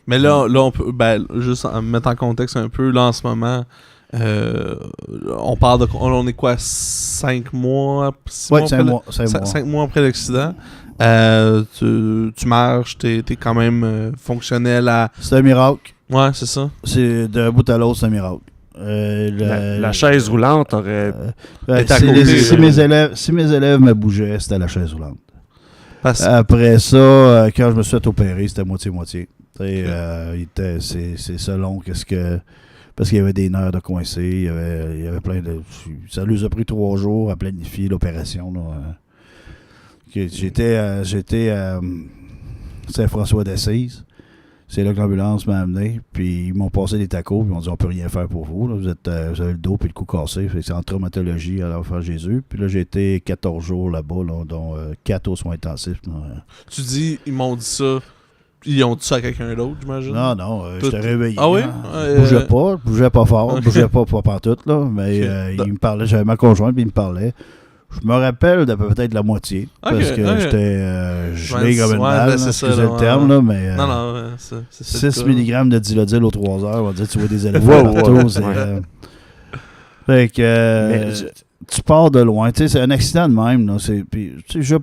Mais là on peut, juste mettre en contexte un peu, là, en ce moment, on parle de... On est quoi, 5 mois? 5 mois après l'accident. Tu marches, t'es quand même fonctionnel à... C'est un miracle. Ouais, c'est ça. C'est d'un bout à l'autre, c'est un miracle. La chaise roulante aurait été à côté. Si mes élèves me bougeaient, c'était la chaise roulante. Après ça, quand je me suis fait opérer, c'était moitié-moitié. C'est selon qu'est-ce que... Parce qu'il y avait des nerfs de coincés, il y avait plein de... Ça lui a pris 3 jours à planifier l'opération. J'étais à Saint-François d'Assise. C'est là que l'ambulance m'a amené. Puis ils m'ont passé des tacos. Puis ils m'ont dit, on peut rien faire pour vous. Là. Vous avez le dos puis le cou cassé. C'est en traumatologie à l'Enfant Jésus. Puis là, j'ai été 14 jours là-bas, là, dont 4 aux soins intensifs. Tu dis, ils m'ont dit ça. Ils ont dit ça à quelqu'un d'autre, j'imagine? Non, j'étais réveillé. Ah oui? Je bougeais pas fort, je bougeais pas pantoute, là. Mais il me parlait, j'avais ma conjointe, puis il me parlait. Je me rappelle de peut-être la moitié. Parce que j'étais gelé comme une balle, excusez le terme, là, mais... Non, c'est 6 mg de Dilodil aux 3 heures, on va dire, tu vois des éléphants partout. Fait que... Tu pars de loin, tu sais, c'est un accident de même, là. Puis, je veux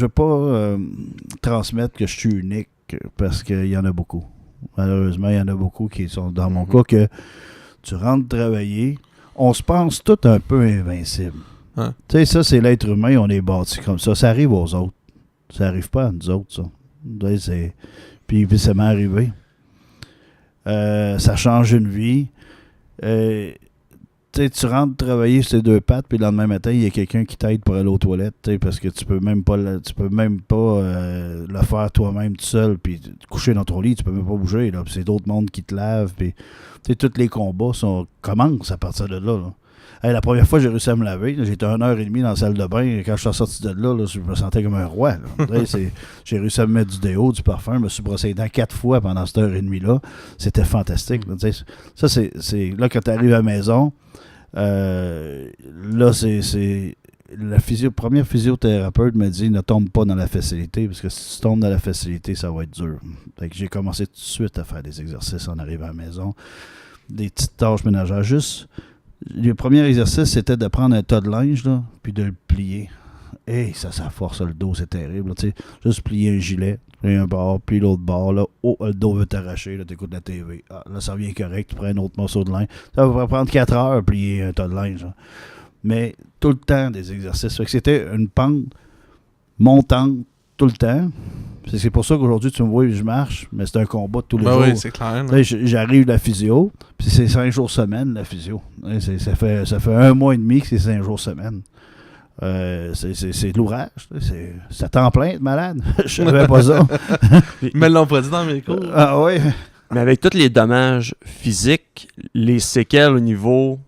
pas transmettre que je suis unique, parce qu'il y en a beaucoup. Malheureusement, il y en a beaucoup qui sont dans mon cas que tu rentres travailler, on se pense tout un peu invincible. Hein? Tu sais, ça, c'est l'être humain, on est bâti comme ça. Ça arrive aux autres. Ça arrive pas à nous autres, ça. Puis ça m'est arrivé. Ça change une vie. Tu rentres travailler sur tes 2 pattes, puis le lendemain matin, il y a quelqu'un qui t'aide pour aller aux toilettes, parce que tu peux même pas le faire toi-même tout seul, puis te coucher dans ton lit, tu peux même pas bouger, là, puis c'est d'autres mondes qui te lavent, puis tous les combats commencent à partir de là. La première fois, j'ai réussi à me laver. J'étais 1h30 dans la salle de bain. Quand je suis sorti de là, je me sentais comme un roi. J'ai réussi à me mettre du déo, du parfum. Je me suis brossé les dents 4 fois pendant cette heure et demie-là. C'était fantastique. Ça, c'est là, quand tu arrives à la maison, Là, c'est la première physiothérapeute m'a dit ne tombe pas dans la facilité, parce que si tu tombes dans la facilité, ça va être dur. Fait que j'ai commencé tout de suite à faire des exercices en arrivant à la maison, des petites tâches ménagères. Juste, le premier exercice, c'était de prendre un tas de linge, là, puis de le plier. Et ça force le dos, c'est terrible. Là, juste plier un gilet, plier un bord, plier l'autre bord. Là, le dos veut t'arracher, là, t'écoutes la TV. Ah, là, ça revient correct, tu prends un autre morceau de linge. Ça va prendre 4 heures plier un tas de linge. Là. Mais tout le temps des exercices. Fait que c'était une pente montante tout le temps. C'est pour ça qu'aujourd'hui, tu me vois, je marche, mais c'est un combat de tous les jours. Oui, c'est clair. Là, j'arrive de la physio, puis c'est 5 jours semaine, la physio. Ça fait 1 mois et demi que c'est 5 jours semaine. C'est de l'ouvrage. C'est à temps plein, malade. Je savais pas ça. Mais l'ont pas dit dans mes cours. Ah oui. Mais avec tous les dommages physiques, les séquelles au niveau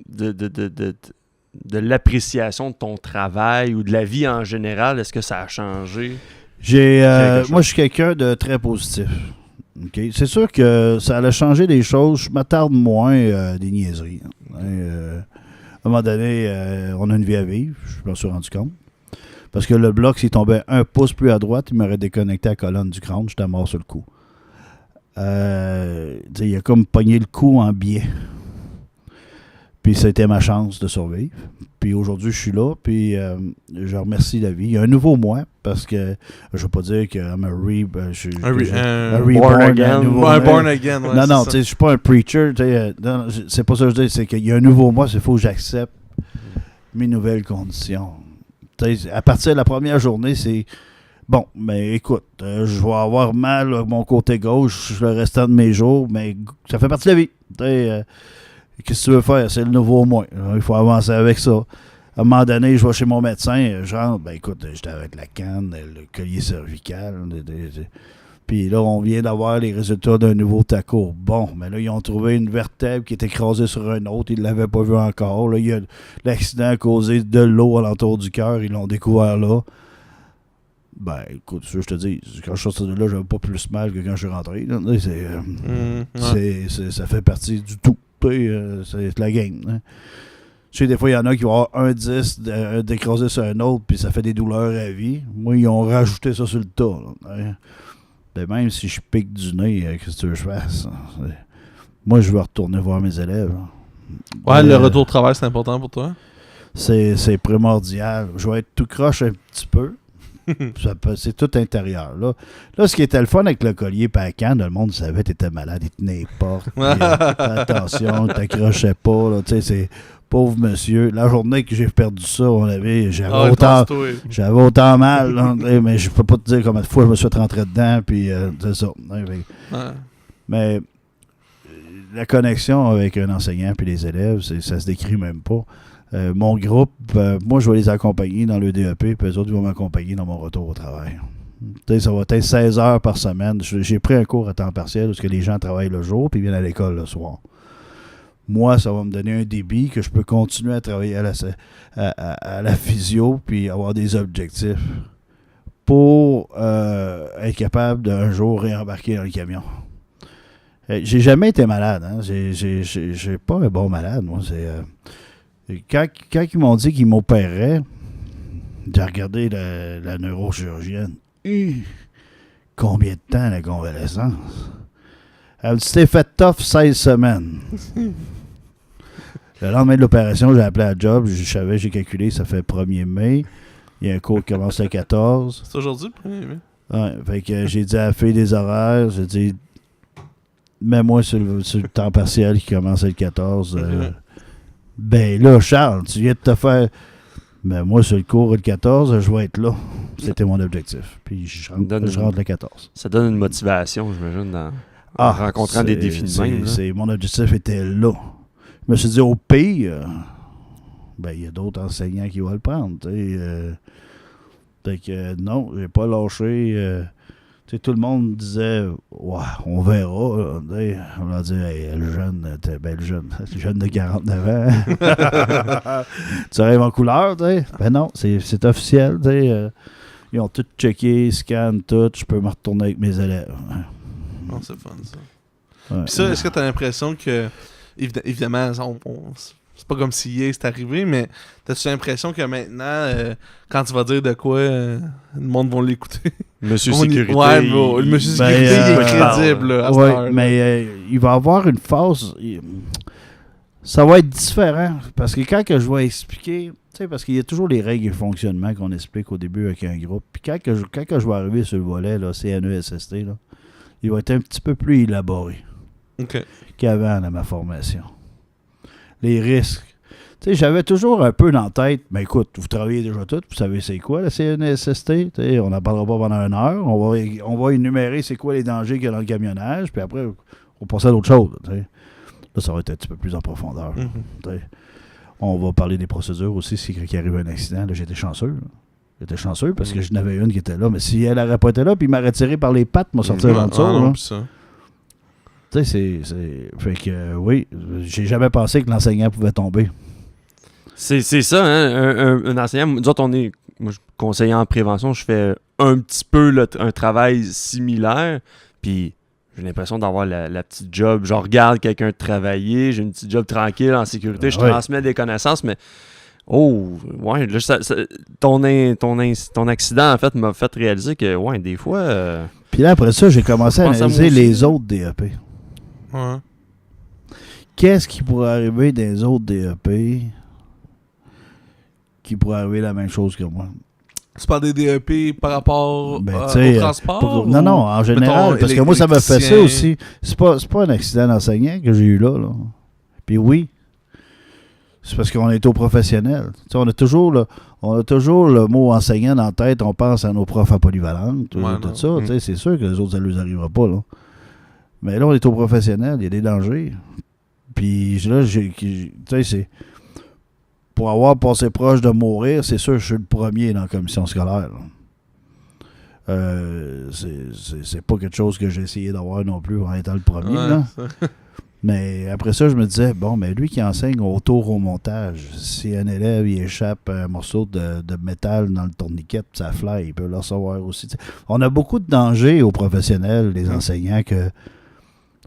de l'appréciation de ton travail ou de la vie en général, est-ce que ça a changé? Moi, je suis quelqu'un de très positif. Okay? C'est sûr que ça a changé des choses. Je m'attarde moins à des niaiseries. À un moment donné, on a une vie à vivre. Je m'en suis rendu compte. Parce que le bloc, s'il tombait 1 pouce plus à droite, il m'aurait déconnecté la colonne du crâne. J'étais mort sur le coup. Il a comme pogné le cou en biais. Puis ça a été ma chance de survivre. Puis aujourd'hui, je suis là, puis je remercie la vie. Il y a un nouveau moi, parce que je ne veux pas dire que I'm a reborn again. Un born again, ouais, non, je ne suis pas un preacher. Non, c'est pas ça que je dis, c'est qu'il y a un nouveau moi, il faut que j'accepte mes nouvelles conditions. À partir de la première journée, c'est bon, mais écoute, je vais avoir mal à mon côté gauche le restant de mes jours, mais ça fait partie de la vie. Qu'est-ce que tu veux faire? C'est le nouveau moi. Il faut avancer avec ça. À un moment donné, je vais chez mon médecin, je rentre, ben écoute, j'étais avec la canne, le collier cervical. Puis là, on vient d'avoir les résultats d'un nouveau taco. Bon, mais là, ils ont trouvé une vertèbre qui est écrasée sur un autre. Ils ne l'avaient pas vu encore. Là, il y a l'accident a causé de l'eau alentour du cœur. Ils l'ont découvert là. Ben, écoute, je te dis, quand je suis sorti de là, j'avais pas plus mal que quand je suis rentré. Là. Ça fait partie du tout. C'est la game. Hein. Tu sais, des fois, il y en a qui vont avoir un disque d'écraser sur un autre, puis ça fait des douleurs à vie. Moi, ils ont rajouté ça sur le tas. Hein. Ben, même si je pique du nez, qu'est-ce que tu veux que je fasse? Moi, je veux retourner voir mes élèves. Ouais, le retour au travail, c'est important pour toi? C'est primordial. Je vais être tout croche un petit peu. C'est tout intérieur. Là, ce qui était le fun avec le collier et la canne, le monde savait que tu étais malade, il tenait les portes. Attention, tu t'accrochais pas. Là, c'est pauvre monsieur. La journée que j'ai perdu ça, j'avais autant mal. Là, mais je peux pas te dire combien de fois je me suis rentré dedans. Puis c'est ça. Mais la connexion avec un enseignant et les élèves, ça se décrit même pas. Mon groupe, moi, je vais les accompagner dans le DEP, puis eux autres, ils vont m'accompagner dans mon retour au travail. Ça va être 16 heures par semaine. J'ai pris un cours à temps partiel parce que les gens travaillent le jour puis viennent à l'école le soir. Moi, ça va me donner un débit que je peux continuer à travailler à la physio puis avoir des objectifs pour être capable d'un jour réembarquer dans le camion. J'ai jamais été malade. Hein? J'ai pas un bon malade, moi. Quand ils m'ont dit qu'ils m'opéreraient, j'ai regardé la neurochirurgienne. Combien de temps la convalescence? Elle me dit, t'es fait tough 16 semaines. Le lendemain de l'opération, j'ai appelé à job. J'ai calculé, ça fait 1er mai. Il y a un cours qui commence le 14. C'est aujourd'hui le 1er mai? Ouais, fait que j'ai dit à la fille des horaires, j'ai dit, mets-moi sur le temps partiel qui commence le 14. Ben là, Charles, tu viens de te faire... Ben moi, sur le cours le 14, je vais être là. C'était mon objectif. Puis je rentre le 14. Ça donne une motivation, j'imagine, en rencontrant des défis de même. Mon objectif était là. Je me suis dit, au pire, ben il y a d'autres enseignants qui vont le prendre. Fait que non, j'ai pas lâché... tout le monde disait, ouais, on verra. On leur dit, hey, le jeune, t'es belle jeune. Le jeune de 49 ans. Tu rêves en couleur, Ben non, c'est officiel. Ils ont tout checké, scan, tout. Je peux me retourner avec mes élèves. Non, c'est fun, ça. Ouais. Puis ça, est-ce que tu as l'impression que évidemment, c'est pas comme si hier c'est arrivé, mais t'as-tu l'impression que maintenant, quand tu vas dire de quoi, le monde va l'écouter? Monsieur Sécurité. Ouais, le Monsieur Sécurité, il est crédible, là, à cette heure, là. Mais il va avoir une phase... Ça va être différent, parce que quand que je vais expliquer... Tu sais, parce qu'il y a toujours les règles de fonctionnement qu'on explique au début avec un groupe. Puis quand que je vais arriver sur le volet, là, CNESST, là, il va être un petit peu plus élaboré qu'avant dans ma formation. Les risques. Tu sais, j'avais toujours un peu dans la tête, mais écoute, vous travaillez déjà tout, vous savez c'est quoi la CNESST, tu sais, on n'en parlera pas pendant 1 heure, on va énumérer c'est quoi les dangers qu'il y a dans le camionnage, puis après, on va passer à d'autres choses. Tu sais. Là, ça va être un petit peu plus en profondeur. Tu sais. On va parler des procédures aussi, si il arrive un accident, là, j'étais chanceux. Là. J'étais chanceux parce que je n'avais une qui était là, mais si elle n'aurait pas été là, puis il m'aurait tiré par les pattes, m'a sorti en dessous. Tu sais, c'est... Fait que, oui, j'ai jamais pensé que l'enseignant pouvait tomber. C'est ça, hein, un enseignant. Nous autres, moi, je suis conseiller en prévention, je fais un petit peu un travail similaire, puis j'ai l'impression d'avoir la petite job. Je regarde quelqu'un travailler, j'ai une petite job tranquille en sécurité, je transmets des connaissances, mais... Oh, ouais, là, ton accident, en fait, m'a fait réaliser que, ouais, des fois... Puis là, après ça, j'ai commencé à analyser les autres DEP. Ouais. Qu'est-ce qui pourrait arriver dans les autres DEP qui pourrait arriver la même chose que moi? Tu parles des DEP par rapport au transport? Non, en général, parce que moi, ça m'a fait ça aussi. C'est pas un accident d'enseignant que j'ai eu là. Puis oui, c'est parce qu'on est au professionnel. T'sais, on a toujours le mot enseignant dans la tête, on pense à nos profs à polyvalente, tout ça. C'est sûr que les autres, ça ne leur arrivera pas. Là. Mais là, on est au professionnel, il y a des dangers. Puis là, c'est... Pour avoir passé proche de mourir, c'est sûr que je suis le premier dans la commission scolaire. C'est pas quelque chose que j'ai essayé d'avoir non plus en étant le premier. Là. Mais après ça, je me disais, bon, mais lui qui enseigne autour au montage, si un élève il échappe un morceau de métal dans le tourniquet, ça fly, il peut le recevoir aussi. T'sais. On a beaucoup de dangers aux professionnels, les enseignants,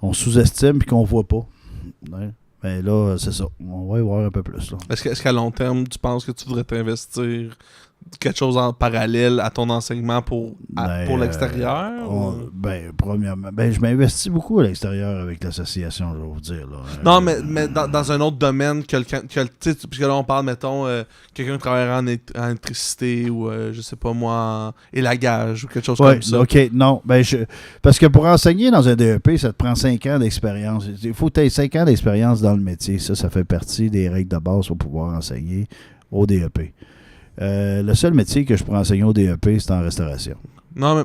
qu'on sous-estime et qu'on voit pas. Ouais. Mais là, c'est ça. On va y voir un peu plus. Là. Est-ce qu'à long terme, tu penses que tu devrais t'investir quelque chose en parallèle à ton enseignement pour l'extérieur? Premièrement, je m'investis beaucoup à l'extérieur avec l'association, je vais vous dire. Là. Non, mais dans un autre domaine, puisque là, on parle, mettons, quelqu'un qui travaillerait en électricité ou, je sais pas moi, en élagage ou quelque chose comme ça. OK, non. Parce que pour enseigner dans un DEP, ça te prend 5 ans d'expérience. Il faut que tu aies 5 ans d'expérience dans le métier. Ça fait partie des règles de base pour pouvoir enseigner au DEP. Le seul métier que je pourrais enseigner au DEP, c'est en restauration. Non, mais...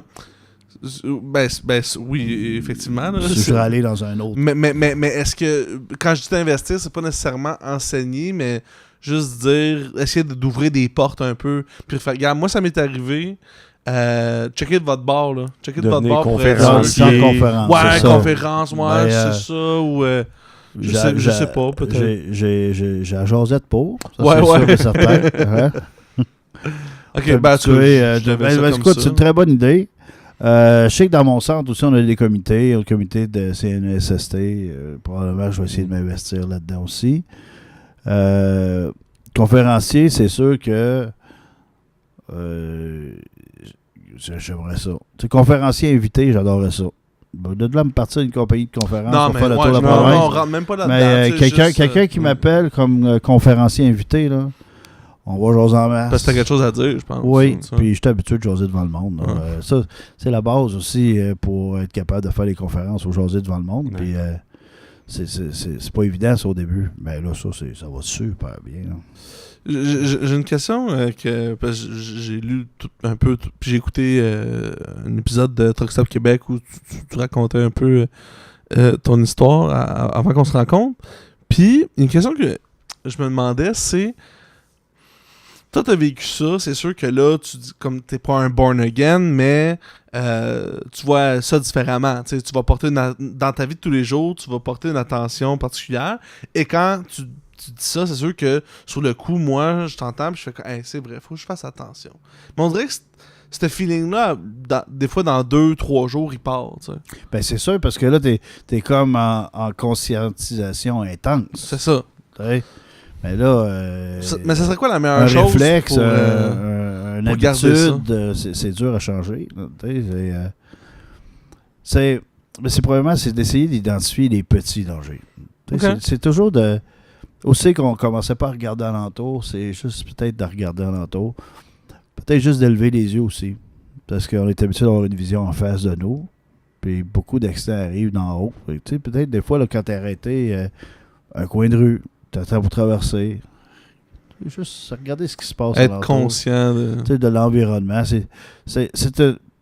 oui, effectivement. Là, je suis allé dans un autre. Mais est-ce que... Quand je dis investir, c'est pas nécessairement enseigner, mais juste dire... Essayer d'ouvrir des portes un peu. Puis, regarde, moi, ça m'est arrivé... checker de votre bar, là. Checker de votre bar pour conférencier. Conférence, c'est ça. Ou... Je sais pas, peut-être. J'ai la jasette pour. Ça, c'est sûr, certain. Ok, écoute, c'est une très bonne idée. Je sais que dans mon centre aussi, on a des comités. Le comité de CNESST. Probablement, je vais essayer de m'investir là-dedans aussi. Conférencier, c'est sûr que j'aimerais ça. Conférencier invité, j'adorerais ça. De là me partir d'une compagnie de conférence pour faire le tour de la province. Non, on rentre même pas là-dedans. Mais quelqu'un qui m'appelle comme conférencier invité, là, on va jaser en masse. Parce que t'as quelque chose à dire, je pense. Oui, puis je suis habitué de jaser devant le monde. Ça, c'est la base aussi pour être capable de faire les conférences ou jaser devant le monde. Puis c'est pas évident ça au début. Mais là, ça va super bien. Là. J'ai une question parce que j'ai lu un peu, puis j'ai écouté un épisode de Truck Stop Québec où tu racontais un peu ton histoire avant qu'on se rencontre. Puis une question que je me demandais, c'est toi t'as vécu ça, c'est sûr que là tu dis comme t'es pas un born again, mais tu vois ça différemment. Tu vas porter dans ta vie de tous les jours, tu vas porter une attention particulière. Et quand tu dis ça, c'est sûr que sur le coup, moi, je t'entends et je fais que c'est vrai, faut que je fasse attention. Mais on dirait que ce feeling-là, des fois, dans 2-3 jours, il part. Tu sais. Ben, c'est sûr, parce que là, t'es comme en conscientisation intense. C'est ça. T'sais. Mais là, mais ça serait quoi la meilleure un chose réflexe, pour, une pour garder habitude, c'est dur à changer. Là, mais c'est probablement c'est d'essayer d'identifier les petits dangers. Okay. C'est toujours de... Aussi qu'on commençait pas à regarder alentour, c'est juste peut-être de regarder alentour. Peut-être juste d'élever les yeux aussi. Parce qu'on est habitué d'avoir une vision en face de nous. Puis beaucoup d'accidents arrivent d'en haut. Peut-être des fois, là, quand t'es arrêté un coin de rue, t'attends pour traverser. Juste regarder ce qui se passe être alentour. conscient De l'environnement.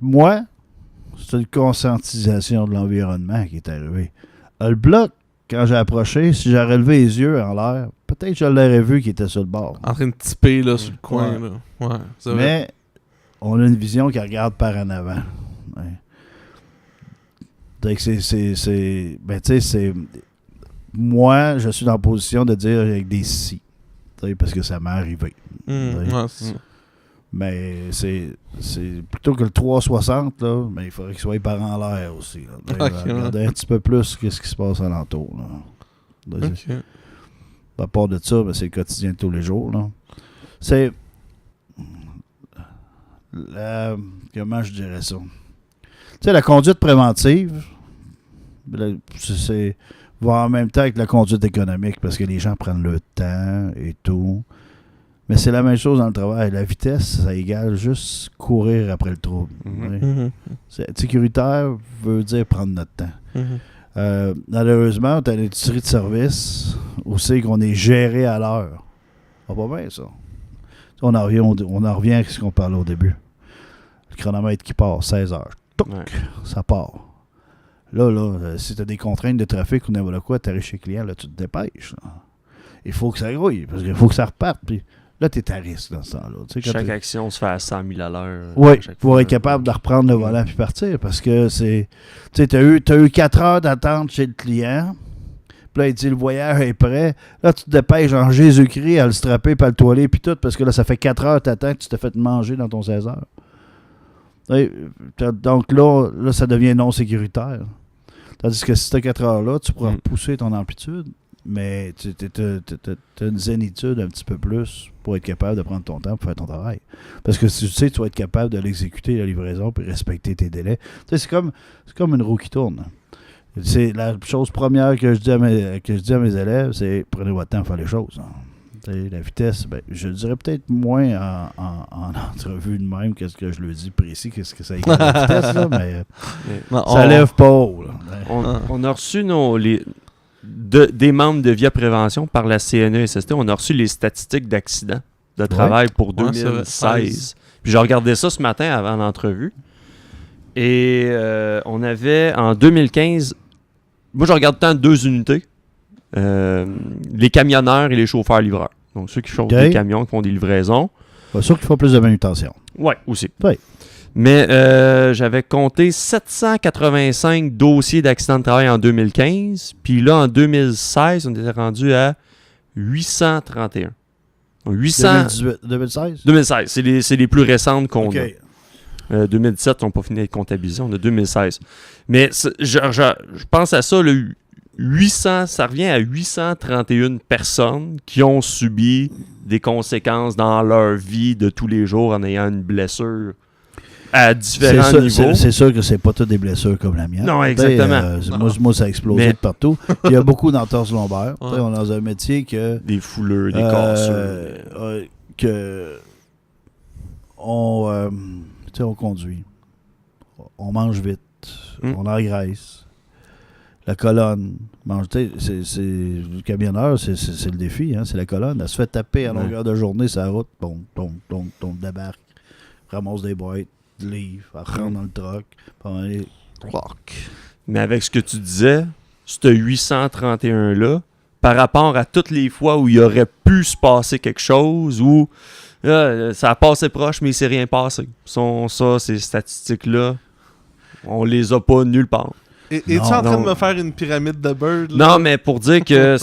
Moi, c'est une conscientisation de l'environnement qui est arrivée. Le bloc, quand j'ai approché, si j'aurais levé les yeux en l'air, peut-être que je l'aurais vu qui était sur le bord. en train de tiper là, sur le coin. Ouais. Là. Ouais, c'est vrai. Mais on a une vision qui regarde par en avant. Ouais. Donc c'est moi, je suis dans la position de dire avec des si. Parce que ça m'est arrivé. Ouais, c'est ça. Mais c'est plutôt que le 360, là, mais il faudrait qu'il soit par en l'air aussi. Là. Regarder un petit peu plus ce qui se passe alentour. Là. OK. À part de ça, ben, c'est le quotidien de tous les jours. Là. C'est... comment je dirais ça? Tu sais, la conduite préventive, c'est va en même temps avec la conduite économique parce que les gens prennent le temps et tout. Mais c'est la même chose dans le travail. La vitesse, ça égale juste courir après le trouble. Mm-hmm. Être sécuritaire veut dire prendre notre temps. Mm-hmm. Malheureusement, tu as une industrie de service où c'est qu'on est géré à l'heure. Ça va pas bien, ça. On en revient à ce qu'on parlait au début. Le chronomètre qui part, 16 heures. Touc, ça part. Là, si tu as des contraintes de trafic ou n'importe quoi, tu arrives chez le client, là, tu te dépêches. Là. Il faut que ça grouille, parce qu'il faut que ça reparte. Puis là, tu es à risque dans ce temps-là. Chaque action se fait à 100 000 à l'heure. Oui, pour être capable de reprendre le volant puis partir. Parce que c'est... Tu sais, tu as eu 4 heures d'attente chez le client. Puis là, il dit, le voyage est prêt. Là, tu te dépêches en Jésus-Christ à le strapper, puis à le toiler, puis tout, parce que là, ça fait 4 heures t'attends que tu t'es fait manger dans ton 16 heures. Et, donc là, ça devient non sécuritaire. Tandis que si tu as 4 heures là, tu pourras repousser ton amplitude, mais tu as une zénitude un petit peu plus pour être capable de prendre ton temps pour faire ton travail. Parce que si tu sais, tu vas être capable de l'exécuter, la livraison, puis respecter tes délais. Tu sais, c'est comme une roue qui tourne. C'est la chose première que je dis à mes élèves, c'est prenez votre temps pour faire les choses. Hein. La vitesse, ben, je dirais peut-être moins en entrevue de même que ce que je le dis précis, qu'est-ce que ça égale la vitesse, là, mais ça lève pas haut. Là. On a reçu des membres de Via Prévention par la CNESST, on a reçu les statistiques d'accidents de travail pour 2016. Puis j'ai regardé ça ce matin avant l'entrevue. Et on avait en 2015, moi je regarde tant 2 unités, les camionneurs et les chauffeurs-livreurs. Donc ceux qui chauffent des camions, qui font des livraisons. Pas sûr qu'il faut plus de manutention. Oui, aussi. Oui. Mais j'avais compté 785 dossiers d'accidents de travail en 2015. Puis là, en 2016, on était rendu à 831. Donc 2016? 2016. C'est les plus récentes qu'on a. 2017, on n'a pas fini d'être comptabilisés. On a 2016. Mais je pense à ça, le 800, ça revient à 831 personnes qui ont subi des conséquences dans leur vie de tous les jours en ayant une blessure à différents niveaux. C'est sûr que c'est pas toutes des blessures comme la mienne. Non, exactement. Moi, ça a explosé de partout. Il y a beaucoup d'entorses lombaires. On est dans un métier que... Des fouleux, des cassures. On conduit. On mange vite. On engraisse. La colonne mange. Le camionneur, c'est le défi. Hein, c'est la colonne. Elle se fait taper à longueur de journée sur la route. Bon, débarque. Ramasse des boîtes, livre, elle rentre dans le truck. Mais avec ce que tu disais, ce 831-là, par rapport à toutes les fois où il aurait pu se passer quelque chose, où ça a passé proche, mais il ne s'est rien passé. Ces statistiques-là, on les a pas nulle part. Es-tu en train de me faire une pyramide de Bird? Là? Non, mais pour dire que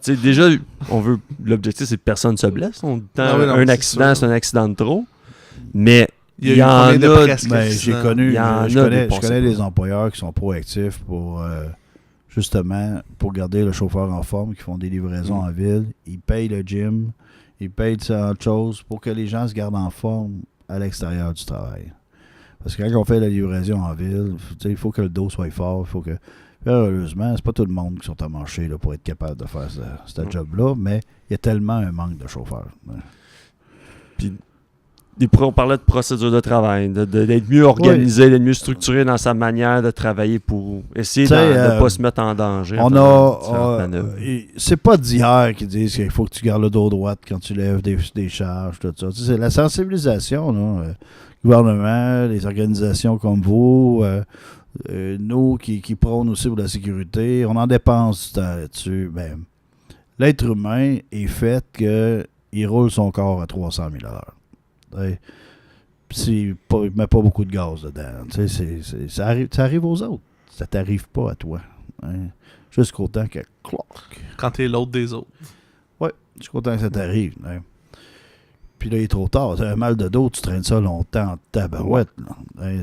c'est déjà, l'objectif, c'est que personne ne se blesse. Un accident, c'est un accident de trop. Mais Il y en a, Ben, j'ai connu, Il y en je a connais, des je connais passés. des employeurs qui sont proactifs pour justement pour garder le chauffeur en forme, qui font des livraisons en ville. Ils payent le gym, ils payent autre chose pour que les gens se gardent en forme à l'extérieur du travail. Parce que quand on fait la livraison en ville, il faut que le dos soit fort, il faut que. Heureusement, c'est pas tout le monde qui sont à marcher là, pour être capable de faire ce job-là, mais il y a tellement un manque de chauffeurs. Puis, on parlait de procédure de travail, d'être mieux organisé, d'être mieux structuré dans sa manière de travailler pour essayer de ne pas se mettre en danger. C'est pas d'hier qu'ils disent qu'il faut que tu gardes le dos droit quand tu lèves des charges, tout ça. C'est la sensibilisation, là. Le gouvernement, les organisations comme vous, nous qui prônent aussi pour la sécurité, on en dépense du temps là-dessus. Ben, l'être humain est fait qu'il roule son corps à 300 000 à l'heure. Il ne met pas beaucoup de gaz dedans. Ça arrive aux autres. Ça t'arrive pas à toi. Hein. Jusqu'au temps que cloc. Quand t'es l'autre des autres. Oui, jusqu'au temps que ça t'arrive. Hein. Puis là, il est trop tard. T'as un mal de dos, tu traînes ça longtemps en tabarouette. Là. Hein,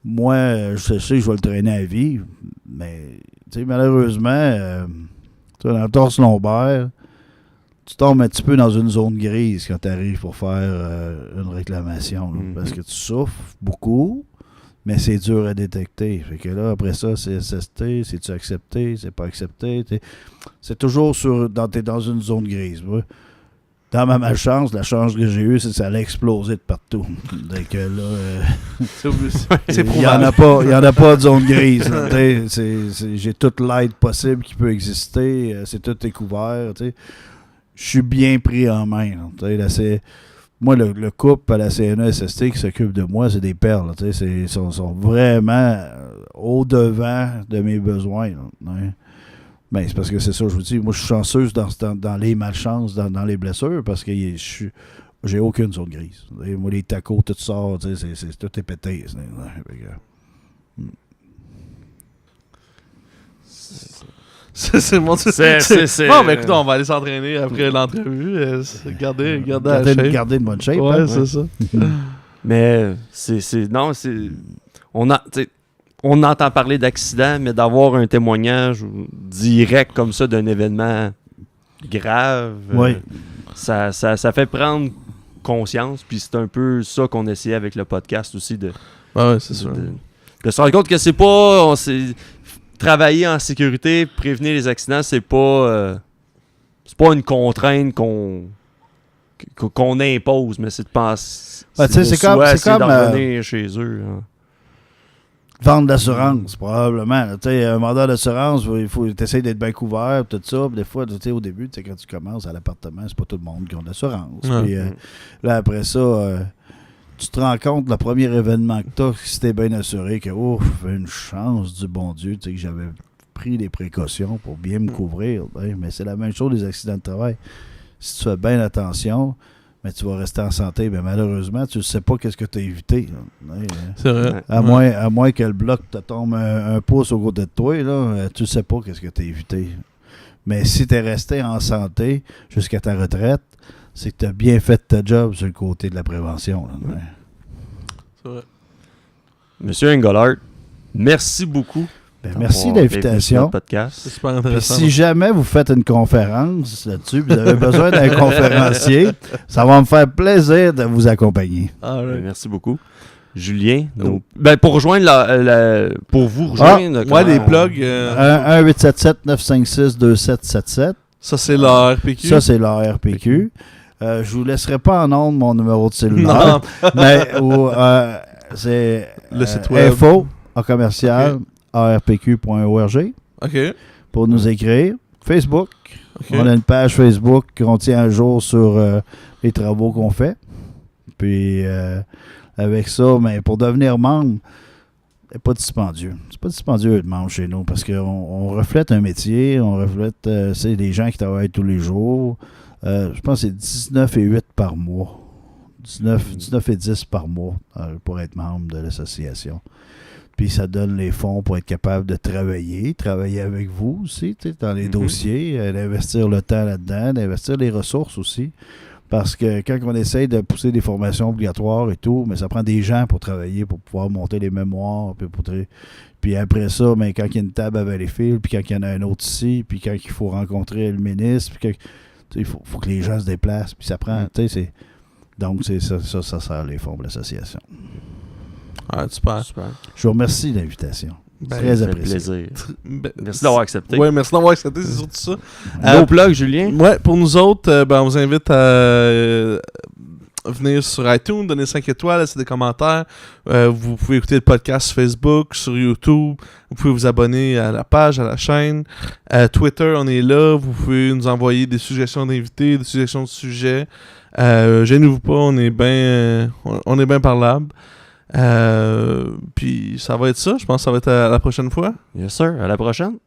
moi, je sais que je vais le traîner à vie, mais malheureusement, dans le torse lombaire, tu tombes un petit peu dans une zone grise quand tu arrives pour faire une réclamation. Là, parce que tu souffres beaucoup, mais c'est dur à détecter. Fait que là, après ça, c'est SST, c'est-tu accepté, c'est pas accepté. C'est toujours t'es dans une zone grise. Ouais. Dans ma malchance, la chance que j'ai eue, c'est que ça allait exploser de partout. Donc là, il n'y en a pas de zone grise. Là, j'ai toute l'aide possible qui peut exister. C'est tout découvert. Je suis bien pris en main. Là, moi, le couple à la CNESST qui s'occupe de moi, c'est des perles. Ils sont vraiment au-devant de mes besoins. Là, ben, c'est parce que c'est ça, je vous dis. Moi, je suis chanceuse dans les malchances, dans les blessures, parce que j'ai aucune zone grise. Moi, les tacos, tout ça, tout est pété. C'est bon. Bon, ben écoute, on va aller s'entraîner après l'entrevue. Garder la shape. Garder une bonne shape. Ouais, hein, c'est ça. Mais on entend parler d'accident, mais d'avoir un témoignage direct comme ça d'un événement grave, ça fait prendre conscience. Puis c'est un peu ça qu'on essayait avec le podcast aussi, c'est sûr. De se rendre compte que c'est pas... travailler en sécurité, prévenir les accidents, c'est pas une contrainte qu'on impose, mais c'est de penser... c'est comme revenir chez eux. Hein. Vendre d'assurance, probablement. Un mandat d'assurance, il faut essayer d'être bien couvert, tout ça. Puis des fois, au début, quand tu commences à l'appartement, c'est pas tout le monde qui a de l'assurance. Puis là, après ça, tu te rends compte, le premier événement que tu as, si t'es bien assuré, que une chance du bon Dieu, que j'avais pris des précautions pour bien me couvrir. Mais c'est la même chose des accidents de travail. Si tu fais bien attention, mais tu vas rester en santé. Mais malheureusement, tu ne sais pas qu'est-ce que tu as évité. C'est vrai. À moins que le bloc te tombe un pouce au côté de toi, là, tu ne sais pas qu'est-ce que tu as évité. Mais si tu es resté en santé jusqu'à ta retraite, c'est que tu as bien fait ta job sur le côté de la prévention. Là. C'est vrai. Monsieur Engelhardt, merci beaucoup. Merci de l'invitation. C'est super intéressant. Puis si jamais vous faites une conférence là-dessus, vous avez besoin d'un conférencier, ça va me faire plaisir de vous accompagner. Merci beaucoup. Julien, pour rejoindre pour vous rejoindre. Les plugs. 1-877-956-2777. Ça, c'est l'ARPQ. Je vous laisserai pas en ondes mon numéro de cellulaire. Mais c'est le site web. info en commercial arpq.org pour nous écrire. Facebook. On a une page Facebook qu'on tient à jour sur les travaux qu'on fait. Puis avec ça, mais pour devenir membre, c'est pas dispendieux. C'est pas dispendieux d'être membre chez nous parce qu'on reflète un métier, on reflète c'est des gens qui travaillent tous les jours. Je pense que c'est 19,8 par mois. 19,10 par mois pour être membre de l'association. Puis ça donne les fonds pour être capable de travailler avec vous aussi, dans les dossiers, d'investir le temps là-dedans, d'investir les ressources aussi Parce que quand on essaye de pousser des formations obligatoires et tout, mais ça prend des gens pour travailler, pour pouvoir monter les mémoires. Puis après ça, mais quand il y a une table à Valleyfield, puis quand il y en a un autre ici, puis quand il faut rencontrer le ministre, puis il faut que les gens se déplacent. Puis ça prend, donc c'est ça sert les fonds de l'association. Ah, super. Je vous remercie de l'invitation. Très Ça fait apprécié. plaisir. Merci d'avoir accepté. Oui, merci d'avoir accepté, c'est surtout ça. No plug, Julien. Ouais, pour nous autres, on vous invite à venir sur iTunes, donner 5 étoiles, laisser des commentaires. Vous pouvez écouter le podcast sur Facebook, sur YouTube. Vous pouvez vous abonner à la page, à la chaîne. Twitter, on est là. Vous pouvez nous envoyer des suggestions d'invités, des suggestions de sujets. Gênez-vous pas, on est bien parlable. Puis ça va être ça. Je pense que ça va être à la prochaine fois. Yes, sir. À la prochaine.